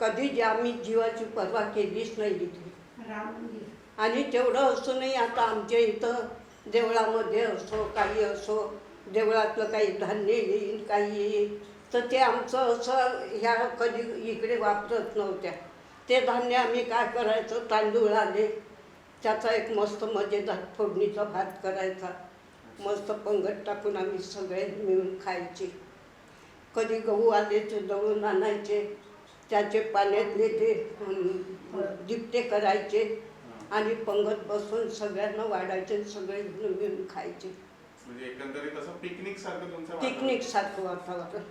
कधी जे आम्ही जीवाची पर्वा केलीच नाही इथे. राम मंदिर. आणि तेवढं असूनही आता आमच्या इथं देवळामध्ये असो काही असो, देवळातलं काही धान्य येईल काही येईल तर ते आमचं असं ह्या कधी इकडे वापरत नव्हत्या. ते धान्य आम्ही काय करायचं, तांदूळ आले त्याचा एक मस्त मजेदार फोडणीचा भात करायचा, मस्त पंगत टाकून आम्ही सगळे मिळून खायचे. कधी गहू आले ते दळून आणायचे, त्याचे पाण्यातले ते दिपटे करायचे आणि पंगत बसून सगळ्यांना वाढायचे, सगळे मिळून खायचे. म्हणजे एकंदरीत असं पिकनिक सारखं तुमचं वातावरण? पिकनिक सारखं वातावरण.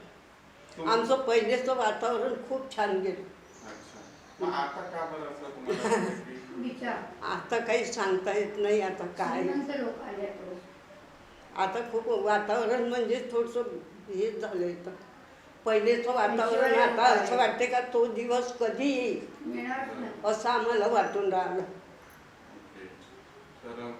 तुम- आमचं पहिलेचं वातावरण खूप छान गेलं. अच्छा. मग आता का बरं असं तुम्हाला वाटतं की- विचार. आता काही सांगता येत नाही आता काय. श्रीमंत लोक आले आता. आता खूप वातावरण म्हणजे थोडंसं हे झालं इथं. पहिलेचं वातावरण आता असं वाटते का तो दिवस कधी येईल मिळणारच नाही. असं आम्हाला वाटून राहिलं. ओके. तर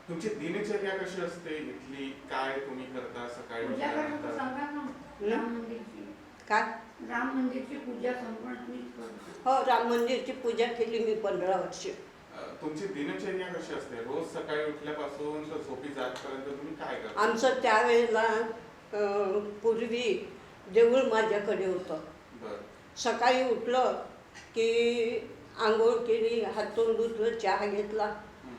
तुमची दिनचर्या कशी असते इथली? काय तुम्ही करता सकाळी पूजा करतो उठल्यानंतर? सांगा ना. राम मंदिरची. काय? राम मंदिरची पूजा संपूर्ण मीच करतो. हो, राम मंदिरची पूजा केली मी 15 वर्ष. तुमची दिनचर्या कशी असते? रोज सकाळी उठल्यापासून तर झोपी जातपर्यंत तुम्ही काय करता? आमचं त्यावेळेला पूर्वी देऊळ माझ्याकडे होतं. बरं. सकाळी उठलं की आंघोळ केली, हात तोंड धुतलं, चहा घेतला,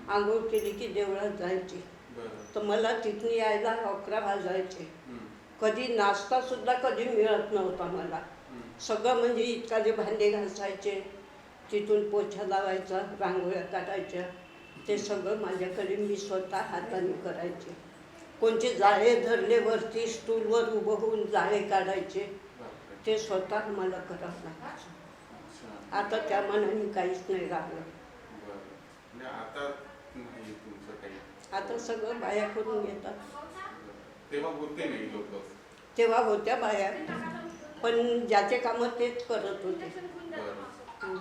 आंघोळ केली की देवळात जायची. बरं. तर मला तिथून यायला 11 वाजायचे. हं. कधी नाश्ता सुद्धा कधी मिळत नव्हता मला. हं. सगळं म्हणजे इतका जे भांडे घासायचे, तिथून पोछा लावायचा, रांगोळ्या काढायच्या, ते सगळं माझ्याकडे मी स्वतः हाताने करायचे. कोणते जाळे धरले वरती स्टूलवर उभं होऊन जाळे काढायचे, बापरे. ते स्वतः मला करावं लागायचं. अच्छा. आता त्या मनाने काहीच नाही राहिलं. बरं. म्हणजे आता नाही तुमचं काही? आता सगळं बाया करून घेतात. तेव्हा होते नाही लोक? तेव्हा होत्या बाया, पण ज्याचे कामं तेच करत होते. बरं.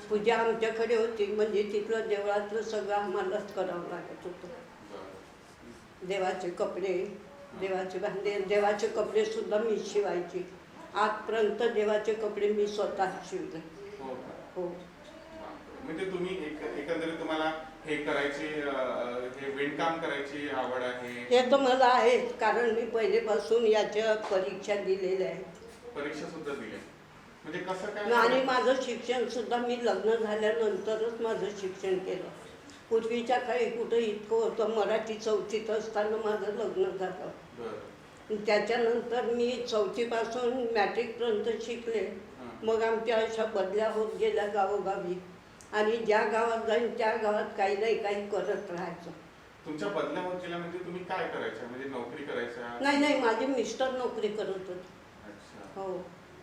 पूजा आमच्याकडे होती म्हणजे तिथलं देवळातलं सगळं आम्हालाच करावं लागत होतं. बरं. देवाचे कपडे, देवाचे भांडे, देवाचे कपडे सुद्धा मी शिवायचे. आजपर्यंत देवाचे कपडे मी स्वतः शिवले. हो का? हो. बापरे. म्हणजे तुम्ही एकंदरीत तुम्हाला हे करायची हे विणकाम करायची आवड आहे? हे तर मला आहेच, कारण मी पहिलेपासून याच्या परीक्षा दिलेल्या आहेत. परीक्षा सुद्धा दिल्या? म्हणजे कसं काय? आणि माझं शिक्षण सुद्धा मी लग्न झाल्यानंतरच माझं शिक्षण केलं. पूर्वीच्या काळी कुठं इतकं होतं. मराठी 4थीत असताना माझं लग्न झालं. बरं. त्याच्यानंतर मी 4थीपासून मॅट्रिकपर्यंत शिकले. मग आमच्या अशा बदल्या होत गेल्या गावोगावी आणि ज्या गावात जाईन त्या गावात काही नाही काही करत राहायचं. तुमच्या बदल्या होत गेल्या म्हणजे तुम्ही काय करायच्या, म्हणजे नोकरी करायच्या? नाही, माझे मिस्टर नोकरी करत होते. अच्छा. हो,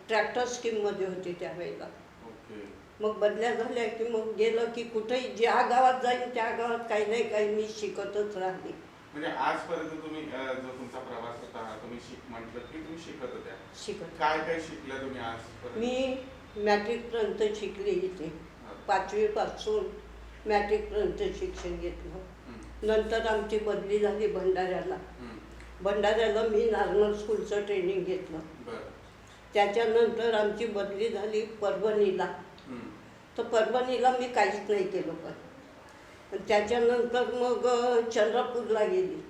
ट्रॅक्टर स्कीममध्ये होते त्यावेळेला. ओके. मग बदल्या झाल्या की मग गेलं की कुठेही ज्या गावात जाईन त्या गावात काही नाही काही मी शिकतच राहिली. म्हणजे आजपर्यंत तुम्ही जो तुमचा प्रवास होता तुम्ही म्हटलं की तुम्ही शिकत होत्या, शिकत काय काय शिकल्या तुम्ही आजपर्यंत? मी मॅट्रिकपर्यंत शिकले इथे. 5वीपासून मॅट्रिकपर्यंत शिक्षण घेतलं. नंतर आमची बदली झाली भंडाऱ्याला. भंडाऱ्याला मी नॉर्मल स्कूलचं ट्रेनिंग घेतलं. बरं. त्याच्यानंतर आमची बदली झाली परभणीला. तर परभणीला मी काहीच नाही केलं. पण त्याच्यानंतर मग चंद्रपूरला गेली.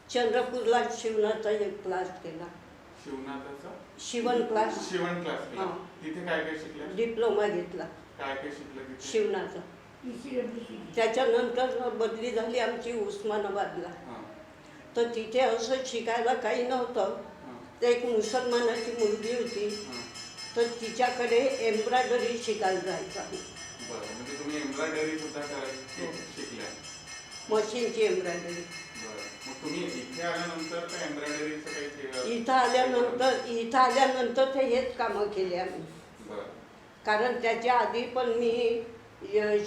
चंद्रपूरला शिवणाचा एक क्लास केला. शिवणाचा शिवण क्लास. शिवण क्लास केला. हां. तिथे काय काय शिकल्या? डिप्लोमा घेतला काय काय शिकलं तिथे? शिवणाचा. त्याच्यानंतर बदली झाली आमची उस्मानाबादला. हां. तर तिथे असं शिकायला काही नव्हतं. तर एक मुसलमानाची मुलगी होती. हां. तर तिच्याकडे एम्ब्रॉयडरी शिकायला जायचं आम्ही. बरं. म्हणजे तुम्ही एम्ब्रॉयडरी सुद्धा शिकल्या? मशीनची एम्ब्रॉयडरी. बरं. मग तुम्ही इथे आल्यानंतर काय एम्ब्रॉयडरीचं काही केलं? इथं आल्यानंतर ते हेच कामं केले आम्ही. बरं. कारण त्याच्या आधी पण मी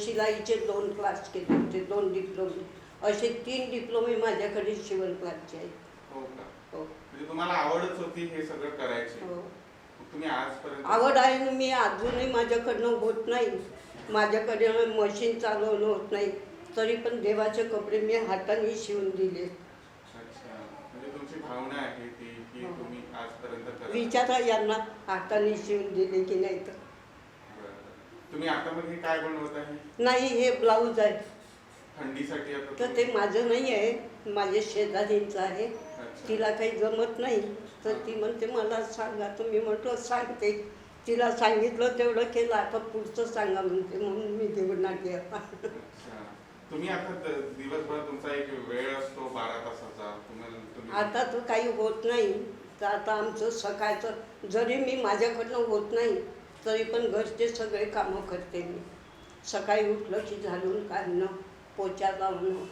शिलाईचे 2 क्लास केले होते, 2 डिप्लोमे. असे 3 डिप्लोमे माझ्याकडे शिवण क्लासचे आहेत. हो का? हो. म्हणजे तुम्हाला आवडच होती हे सगळं करायची? हो. मग तुम्ही आजपर्यंत? आवड आहे ना. मी अजूनही माझ्याकडनं होत नाही. माझ्याकडे मशीन चालवणं होत नाही. तरी पण देवाचे कपडे मी हाताने शिवून दिले. अच्छा. म्हणजे तुमची भावना आहे ती की तुम्ही आजपर्यंत करत आहात. विचारा यांना हाताने शिवून दिले की नाही तर. बरं. तुम्ही आता मग हे काय बनवत आहे? नाही, हे ब्लाऊज आहे. थंडीसाठी आता तर ते माझं नाही आहे, माझ्या शेजारीचं आहे. अच्छा. तिला काही जमत नाही. तर ती म्हणते मला सांगा. तर मी म्हटलं सांगते. तिला सांगितलं तेवढं केलं. आता पुढचं सांगा म्हणते. म्हणून मी देवणार केलं. अच्छा. तुम्ही आता दिवसभर तुमचा एक वेळ असतो 12 तासाचा. तुम्ही आता तर काही होत नाही. तर आता आमचं सकाळचं जरी मी माझ्याकडनं होत नाही तरी पण घरचे सगळे कामं करते मी. सकाळी उठलं की झाडून काढणं, पोचा लावणं,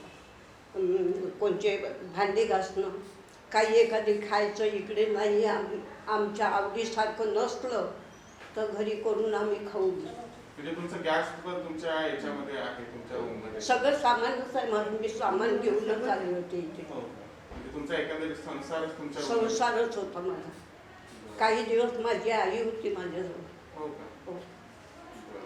कोणचे भांडी घासणं, काही एखादी खायचं इकडे नाही आमच्या आवडीसारखं नसलं तर घरी करून आम्ही खाऊ. म्हणजे तुमचं गॅस पण तुमच्या याच्यामध्ये आहे, तुमच्या रूममध्ये? सगळं सामानच आहे माझं. मी सामान घेऊनच आले होते इथे. हो. म्हणजे तुमचा एकंदरीत संसारच तुमच्या संसारच होता माझा. काही दिवस माझी आई होती माझ्याजवळ. हो का? हो.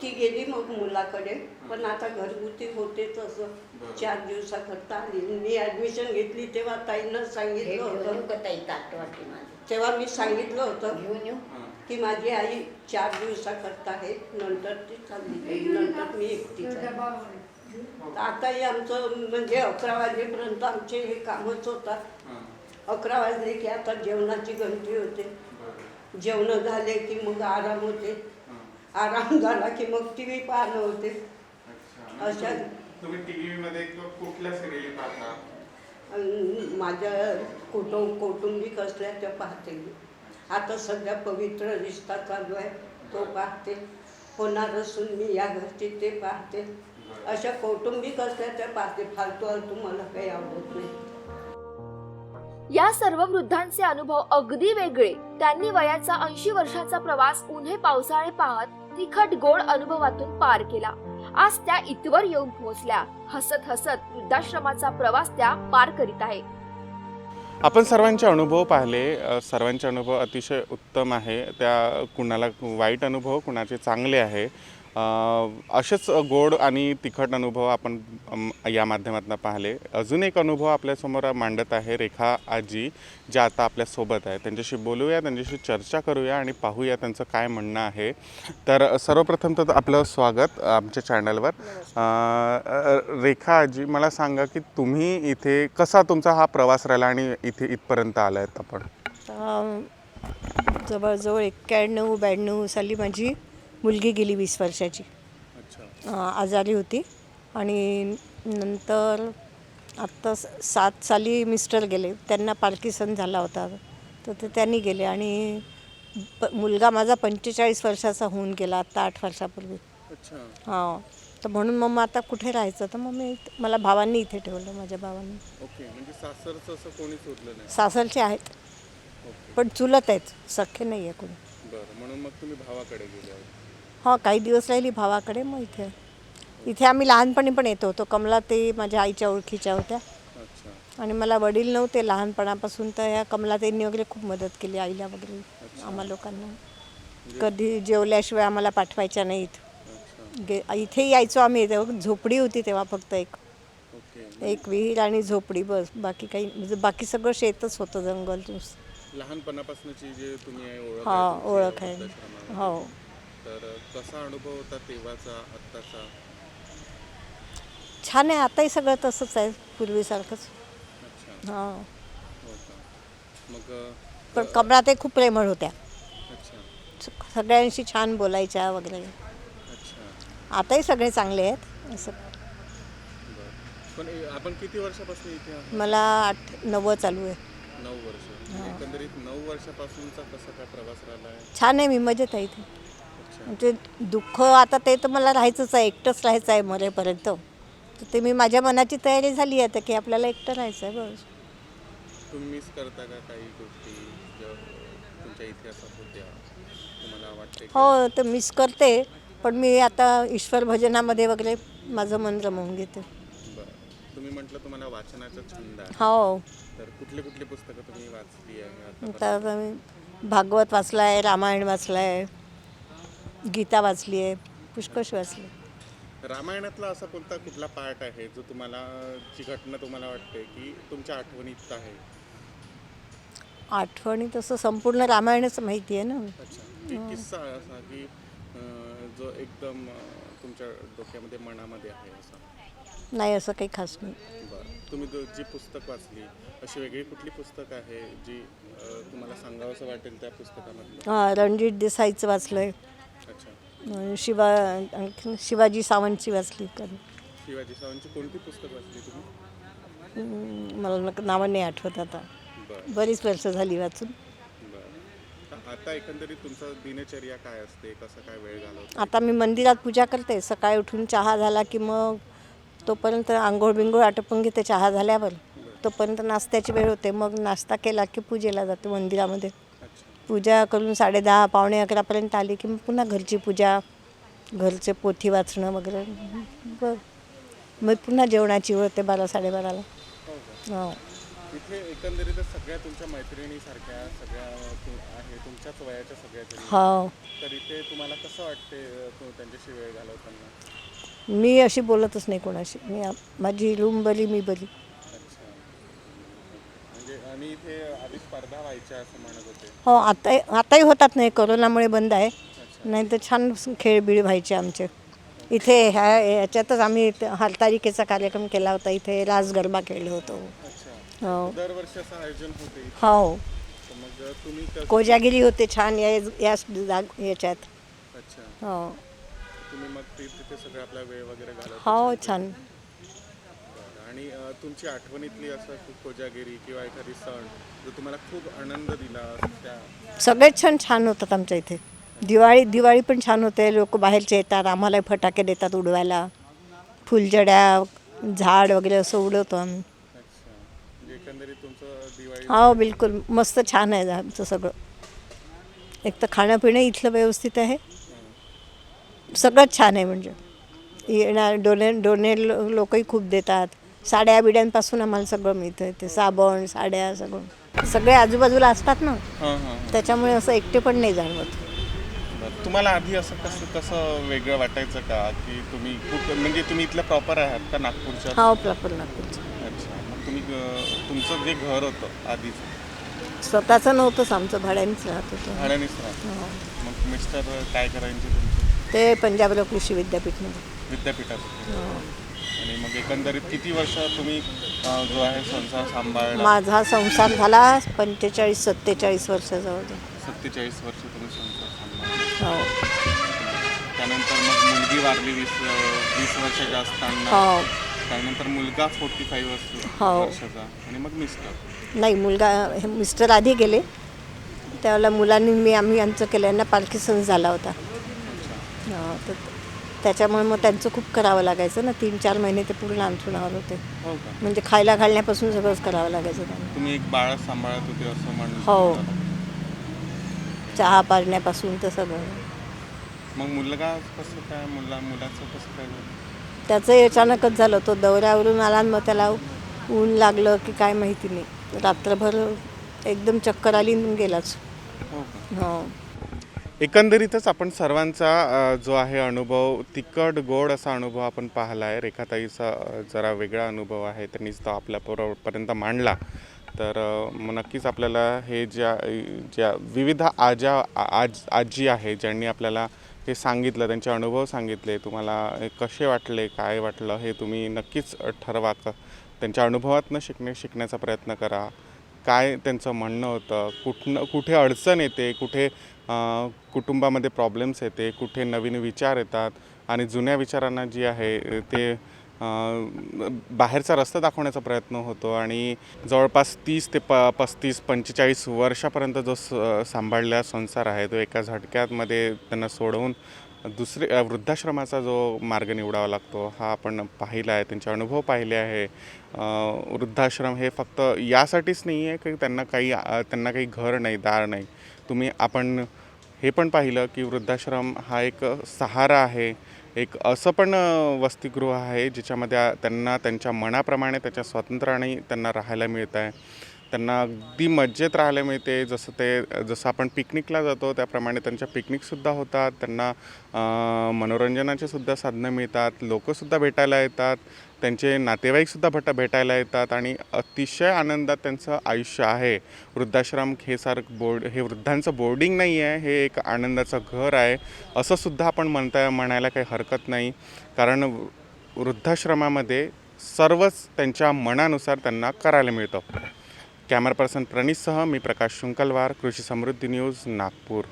ती गेली मग मुलाकडे. पण आता घरगुती होते तसं. 4 दिवसाकरता आली. मी ॲडमिशन घेतली तेव्हा ताईनं सांगितलं होतं. तेव्हा मी सांगितलं होतं की माझी आई 4 दिवसाकरता आहे. नंतर ती चालली. नंतर मी एकटीच आहे. आताही आमचं म्हणजे 11 वाजेपर्यंत आमचे हे कामच होतात. 11 वाजले की आता जेवणाची घंटी होते. जेवण झाले की मग आराम होते. आराम झाला की मग TV पाहणं होते. अशा तुम्ही टीव्ही मध्ये कुठल्या सिरियल पाहता? माझ्या कौटुंबिक असल्या त्या पाहते मी. आता सध्या पवित्र रिश्ता चालू आहे तो पाहते. होणार असून मी या घरची ते पाहते. अशा कौटुंबिक असल्या त्या पाहते. फालतू मला काही आवडत नाही. या सर्व वृद्धांचे अनुभव अगदी वेगळे. त्यांनी वयाचा 80 वर्षाचा प्रवास उन्हे पावसाळे पाहत तिखट गोड अनुभवातून पार केला. आज त्या इथवर येऊन पोहोचल्या. हसत हसत वृद्धाश्रमाचा प्रवास त्या पार करीत आहे. आपण सर्वांचे अनुभव पाहिले. सर्वांचे अनुभव अतिशय उत्तम आहे. त्या कुणाला वाईट अनुभव, कुणाचे चांगले आहे. असेच गोड आणि तिखट अनुभव आपण या माध्यमातून पाहिले. अजून एक अनुभव आपल्यासमोर मांडत आहे रेखा आजी, ज्या आता आपल्यासोबत आहे. त्यांच्याशी बोलूया, त्यांच्याशी चर्चा करूया आणि पाहूया त्यांचं काय म्हणणं आहे. तर सर्वप्रथम तर आपलं स्वागत आमच्या चॅनलवर. रेखा आजी, मला सांगा की तुम्ही इथे कसा तुमचा हा प्रवास राहिला आणि इथे इथपर्यंत आला आहेत आपण? जवळजवळ 91-92 साली माझी मुलगी गेली 20 वर्षाची. अच्छा. आजारी होती आणि नंतर आत्ता 7 साली मिस्टर गेले, त्यांना पार्किन्सन झाला होता, तर ते त्यांनी गेले. आणि मुलगा माझा 45 वर्षाचा होऊन गेला आत्ता 8 वर्षापूर्वी. अच्छा. हां, तर म्हणून मग आता कुठे राहायचं, तर मग मला भावांनी इथे ठेवलं, माझ्या भावांनी. ओके, म्हणजे सासरचं असं कोणीच उरलं नाही. सासरचे आहेत ओके, पण चुलत आहेत, सख्खे नाही आहे कोणी. बरं. म्हणून मग तुम्ही भावाकडे गेले आहोत. हो, काही दिवस राहिली भावाकडे, मग इथे आम्ही लहानपणी पण येतो होतो. कमला ते माझ्या आईच्या ओळखीच्या होत्या अच्छा. आणि मला वडील नव्हते लहानपणापासून, तर ह्या कमलाताईंनी वगैरे खूप मदत केली आईला वगैरे, आम्हा लोकांना. कधी जेवल्याशिवाय आम्हाला पाठवायच्या नाहीत. अच्छा. इथे यायचो आम्ही, तेव्हा झोपडी होती तेव्हा, फक्त ओके. एक विहीर आणि झोपडी, बस. बाकी काही म्हणजे बाकी सगळं शेतच होतं, जंगल. लहानपणापासूनची जे तुम्ही ओळख हा, आहे तुमची ओळख आहे. वृद्धाश्रमामध्ये, हो, तर कसा अनुभव होता तेव्हाचा आत्ताचा? छान आहे. आताही सगळं तसंच आहे, पूर्वीसारखंच. अच्छा. हां, हो का? मग पण कमला ते खूप प्रेमळ होत्या, अच्छा. सगळ्यांशी छान बोलायच्या वगैरे. अच्छा. आताही सगळे चांगले आहेत असं. बरं. पण आपण किती वर्षापासून इथे आहात? मला 8-9 चालू आहे. 9 वर्ष. एकंदरीत 9 वर्षापासूनचा कसा काय प्रवास राहिला आहे? छान आहे, मी मजेत आहे इथे. अच्छा. म्हणजे दुःख आता ते तर मला राहायचंच आहे, एकटंच राहायचं आहे मरेपर्यंत. तर ते मी माझ्या मनाची तयारी झाली आहे की आपल्याला एकटं राहायचं आहे, बस. तुम्ही मिस करता का काही गोष्टी ज्या तुमच्या इतिहासात होत्या, तुम्हाला वाटते की- हो, तर मिस करते, पण मी आता ईश्वर भजनामध्ये वगैरे माझं मन रमवून घेते. बरं. तुम्ही म्हटलं तुम्हाला वाचनाचा छंद आहे, हो, तर कुठली कुठली पुस्तकं तुम्ही वाचली आहे आता आता? मी भागवत वाचलं आहे, रामायण वाचलं आहे, गीता वाचली आहे, पुष्कळ वाचली. रामायणातला असा कुठला पार्ट आहे जो तुम्हाला, जी घटना तुम्हाला वाटते की तुमच्या आठवणीत आहे? आठवणी तसं संपूर्ण रामायणच माहिती आहे ना. अच्छा. एक किस्सा असा की जो एकदम तुमच्या डोक्यामध्ये, मनामध्ये आहे असा? नाही, असं काही खास नाही. बरं. तुम्ही जी पुस्तक वाचली, अशी वेगळी कुठली पुस्तक आहे जी तुम्हाला सांगावंसं वाटेल त्या पुस्तकामधलं? हां, रणजित देसाईचं वाचलं आहे, अच्छा. आणखीन शिवाजी सावंतची वाचली. शिवाजी सावंतची कोणती पुस्तक वाचली तुम्ही? मला नावं नाही आठवत आता, बरं. बरीच वर्ष झाली वाचून. बरं. तर आता एकंदरीत तुमचं दिनचर्या काय असते, कसं काय वेळ घालवता? आता मी मंदिरात पूजा करते, सकाळी उठून चहा झाला की मग तोपर्यंत आंघोळ बिंघोळ आटोपून घेते. चहा झाल्यावर तोपर्यंत नाश्त्याची वेळ होते, मग नाश्ता केला की पूजेला जाते मंदिरामध्ये. अच्छा. पूजा करून 10:30 पावणे 11पर्यंत आली की मग पुन्हा घरची पूजा, घरचे पोथी वाचणं वगैरे. बरं, मग पुन्हा जेवणाची वेळ होते 12-12:30ला. हो का? हो, इथे एकंदरीतच सगळ्या तुमच्या मैत्रिणीसारख्या सगळ्या आहे, तुमच्याच वयाच्या सगळ्या जणी. हो. तर इथे तुम्हाला कसं वाटते त्यांच्याशी वेळ घालवताना? मी अशी बोलतच नाही कोणाशी. माझी रूम बरी, मी बरी. अच्छा. म्हणजे आणि इथे आधी स्पर्धा व्हायच्या असं म्हणत होते. हो, आताही होतात, नाही कोरोनामुळे बंद आहे, अच्छा. नाही तर छान खेळबिळ व्हायचे आमचे इथे. याच्यातच आम्ही हरतालिकेचा कार्यक्रम केला होता, इथे रास गरबा खेळलो होतो. अच्छा. हो, दरवर्षी असं आयोजन होते इथे. हो. तर मग तुम्ही कोजागिरी होते छान याच्यात. अच्छा. हो, तुम्ही मग तिथे सगळं आपला वेळ वगैरे घालवता? हो, छान. बरं. आणि तुमची आठवणीतली असं कोजागिरी किंवा एखादी सण जो तुम्हाला खूप आनंद दिला त्या? सगळेच सण छान होतात आमच्या इथे. दिवाळी पण छान होते, लोक बाहेरचे येतात, आम्हाला फटाके देतात उडवायला, फुलझड्या, झाड वगैरे असं उडवतो आम्ही. अच्छा. म्हणजे एकंदरीत तुमचं दिवाळी. हो, बिलकुल मस्त छान आहे आमचं सगळं. एक तर खाणं पिणं इथलं व्यवस्थित आहे, सगळंच छान आहे. म्हणजे येणार डोनेट लोकही खूप देतात. साड्या बिड्यांपासून आम्हाला सगळं मिळतं, ते साबण, साड्या, सगळे आजूबाजूला असतात ना, हां हां. त्याच्यामुळे असं एकटे पण नाही जाणवत. बरं. तुम्हाला आधी असं कसं वेगळं वाटायचं का की तुम्ही म्हणजे तुम्ही इथलं प्रॉपर आहात का नागपूरच्या? हा, प्रॉपर नागपूरचं. अच्छा. मग तुम्ही तुमचं जे घर होतं आधीचं स्वतःचं नव्हतंच, आमचं भाड्यानेच राहत होतं. भाड्यानेच राहत. हो. मग मिस्टर काय करायचे तुमचे? ते पंजाबराव कृषी विद्यापीठमध्ये. विद्यापीठात होते. हो. आणि मग एकंदरीत किती वर्ष तुम्ही जो आहे संसार सांभाळला? माझा संसार झाला 45-47 वर्षाजवळ. 47 वर्ष तुम्ही संसार सांभाळला. हो, त्यानंतर मग मुलगी वारली 20 वर्षाच्या असताना. हो. त्यानंतर मुलगा 45 हो. वर्षाचा आणि मग मिस्टर. नाही मुलगा हे मिस्टर आधी गेले, त्यावेळेला मुलांनी आम्ही आमचं केलं. यांना पार्किन्सन्स झाला होता. तर त्याच्यामुळे मग त्यांचं खूप करावं लागायचं ना. 3-4 महिने ते पूर्ण अंथरुणावर होते. हो का? म्हणजे खायला घालण्यापासून सगळंच करावं लागायचं त्यांना. तुम्ही एक बाळ सांभाळत होते असं म्हणून. हो. चहा पाजण्यापासून तर सगळं. मग मुलाचं कसं काय झालं? त्याचं अचानकच झालं. तो दौऱ्यावरून आला आणि मग त्याला ऊन लागलं की काय माहिती नाही. रात्रभर एकदम चक्कर आली आणि गेलाच. हो का? हो. एकंदरीतच आपण सर्वांचा जो आहे अनुभव, तिखट गोड असा अनुभव आपण पाहिला आहे. रेखाताईचा जरा वेगळा अनुभव आहे, त्यांनीच तो आपल्यापर्यंत मांडला. तर मग नक्कीच आपल्याला हे ज्या विविध आजी आहे ज्यांनी आपल्याला हे सांगितलं, त्यांचे अनुभव सांगितले, तुम्हाला हे कसे वाटले, काय वाटलं हे तुम्ही नक्कीच ठरवा. त्यांच्या अनुभवातनं शिकण्याचा प्रयत्न करा. काय त्यांचं म्हणणं होतं, कुठे अडचण येते, कुठे कुटुंबामध्ये प्रॉब्लेम्स येते, कुठे नवीन विचार येतात आणि जुन्या विचारांना जी आहे ते बाहेरचा रस्ता दाखवण्याचा प्रयत्न होतो. आणि जवळपास 30 ते 35-45 वर्षापर्यंत जो सांभाळलेला संसार आहे तो एका झटक्यामध्ये त्यांना सोडवून वृद्धाश्रमाचा जो मार्ग निवडावा लागतो हा आपण पाहिला आहे, त्यांचे अनुभव पाहिले आहे. वृद्धाश्रम हे फक्त यासाठीच नाही आहे की त्यांना काही घर नाही, दार नाही. आपण हे पण पाहिलं की वृद्धाश्रम हा एक सहारा आहे, एक असं पण वसतिगृह आहे ज्याच्यामध्ये त्यांना त्यांच्या मनाप्रमाणे त्याच्या स्वातंत्र्याने त्यांना राहायला मिळत आहे. त्यांना अगदी मज्जेत राहायला मिळते. जसं आपण पिकनिकला जातो त्याप्रमाणे त्यांच्या पिकनिकसुद्धा होतात. त्यांना मनोरंजनाचे सुद्धा साधनं मिळतात. लोकंसुद्धा भेटायला येतात, त्यांचे नातेवाईकसुद्धा भेटायला येतात आणि अतिशय आनंदात त्यांचं आयुष्य आहे. वृद्धाश्रम हे वृद्धांचं बोर्डिंग नाही आहे, हे एक आनंदाचं घर आहे असं सुद्धा आपण म्हणायला काही हरकत नाही. कारण वृद्धाश्रमामध्ये सर्वच त्यांच्या मनानुसार त्यांना करायला मिळतं. कॅमेरा पर्सन प्रणीतसह मी प्रकाश शुंकलवार, कृषी समृद्धी न्यूज, नागपूर.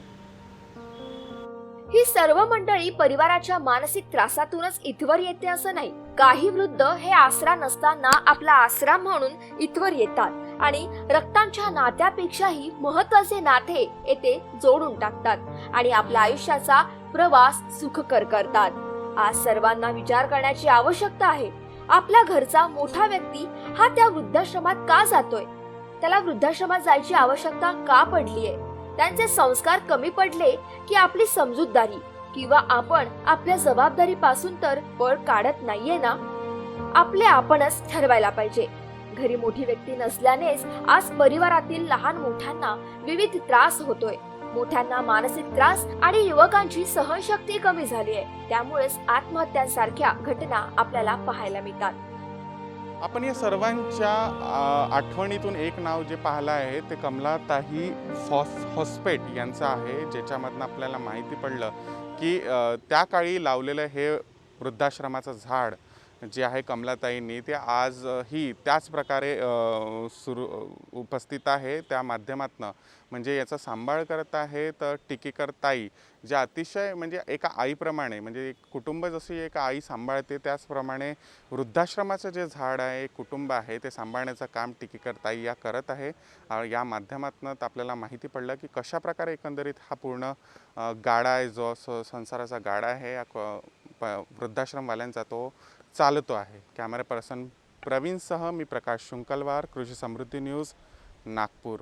ही सर्व मंडळी परिवाराच्या मानसिक त्रासातूनच इथवर येते असं नाही. काही वृद्ध हे आसरा नसताना आपला आसरा म्हणून इथवर येतात आणि रक्तांच्या नात्यापेक्षाही महत्त्वाचे नाते येथे जोडून टाकतात आणि आपल्या आयुष्याचा प्रवास सुखकर करतात. आज सर्वांना विचार करण्याची आवश्यकता आहे. आपल्या घरचा मोठा व्यक्ती हा त्या वृद्धाश्रमात का जातोय? त्याला वृद्धाश्रमात जायची आवश्यकता का पडलीये? त्यांचे संस्कार कमी पडले की आपली समजूतदारी किंवा आपण आपल्या जबाबदारीपासून तर पळ काढत नाहीये ना? आपले आपणच ठरवायला पाहिजे. घरी मोठी व्यक्ती नसल्यानेच आज परिवारातील लहान मोठ्यांना विविध त्रास होतोय. मोठ्यांना मानसिक त्रास आणि युवकांची सहनशक्ती कमी झाली आहे. त्यामुळेच आत्महत्यांसारख्या घटना आपल्याला पाहायला मिळतात. आपण या सर्वांच्या आठवणीतून एक नाव जे पाहिलं आहे ते कमलाताई हॉस्पेट यांचं आहे, ज्याच्यामधनं आपल्याला माहिती पडलं की त्या काळी लावलेलं हे वृद्धाश्रमाचं झाड जे आहे कमलाताईंनी, ते आजही त्याच प्रकारे उपस्थित आहे. त्या माध्यमातनं म्हणजे याचा सांभाळ करत आहेत टिकेकर ताई, ज्या अतिशय म्हणजे एका आईप्रमाणे, म्हणजे एक कुटुंब जशी एक आई सांभाळते त्याचप्रमाणे वृद्धाश्रमाचं जे झाड आहे, कुटुंब आहे, ते सांभाळण्याचं काम टिकेकर ताई या करत आहे. या माध्यमातनं आपल्याला माहिती पडलं की कशाप्रकारे एकंदरीत हा पूर्ण गाडा आहे, जो संसाराचा गाडा आहे वृद्धाश्रमवाल्यांचा, तो चालतो आहे. कॅमेरा पर्सन प्रवीणसह मी प्रकाश शुंकलवार, कृषी समृद्धी न्यूज, नागपूर.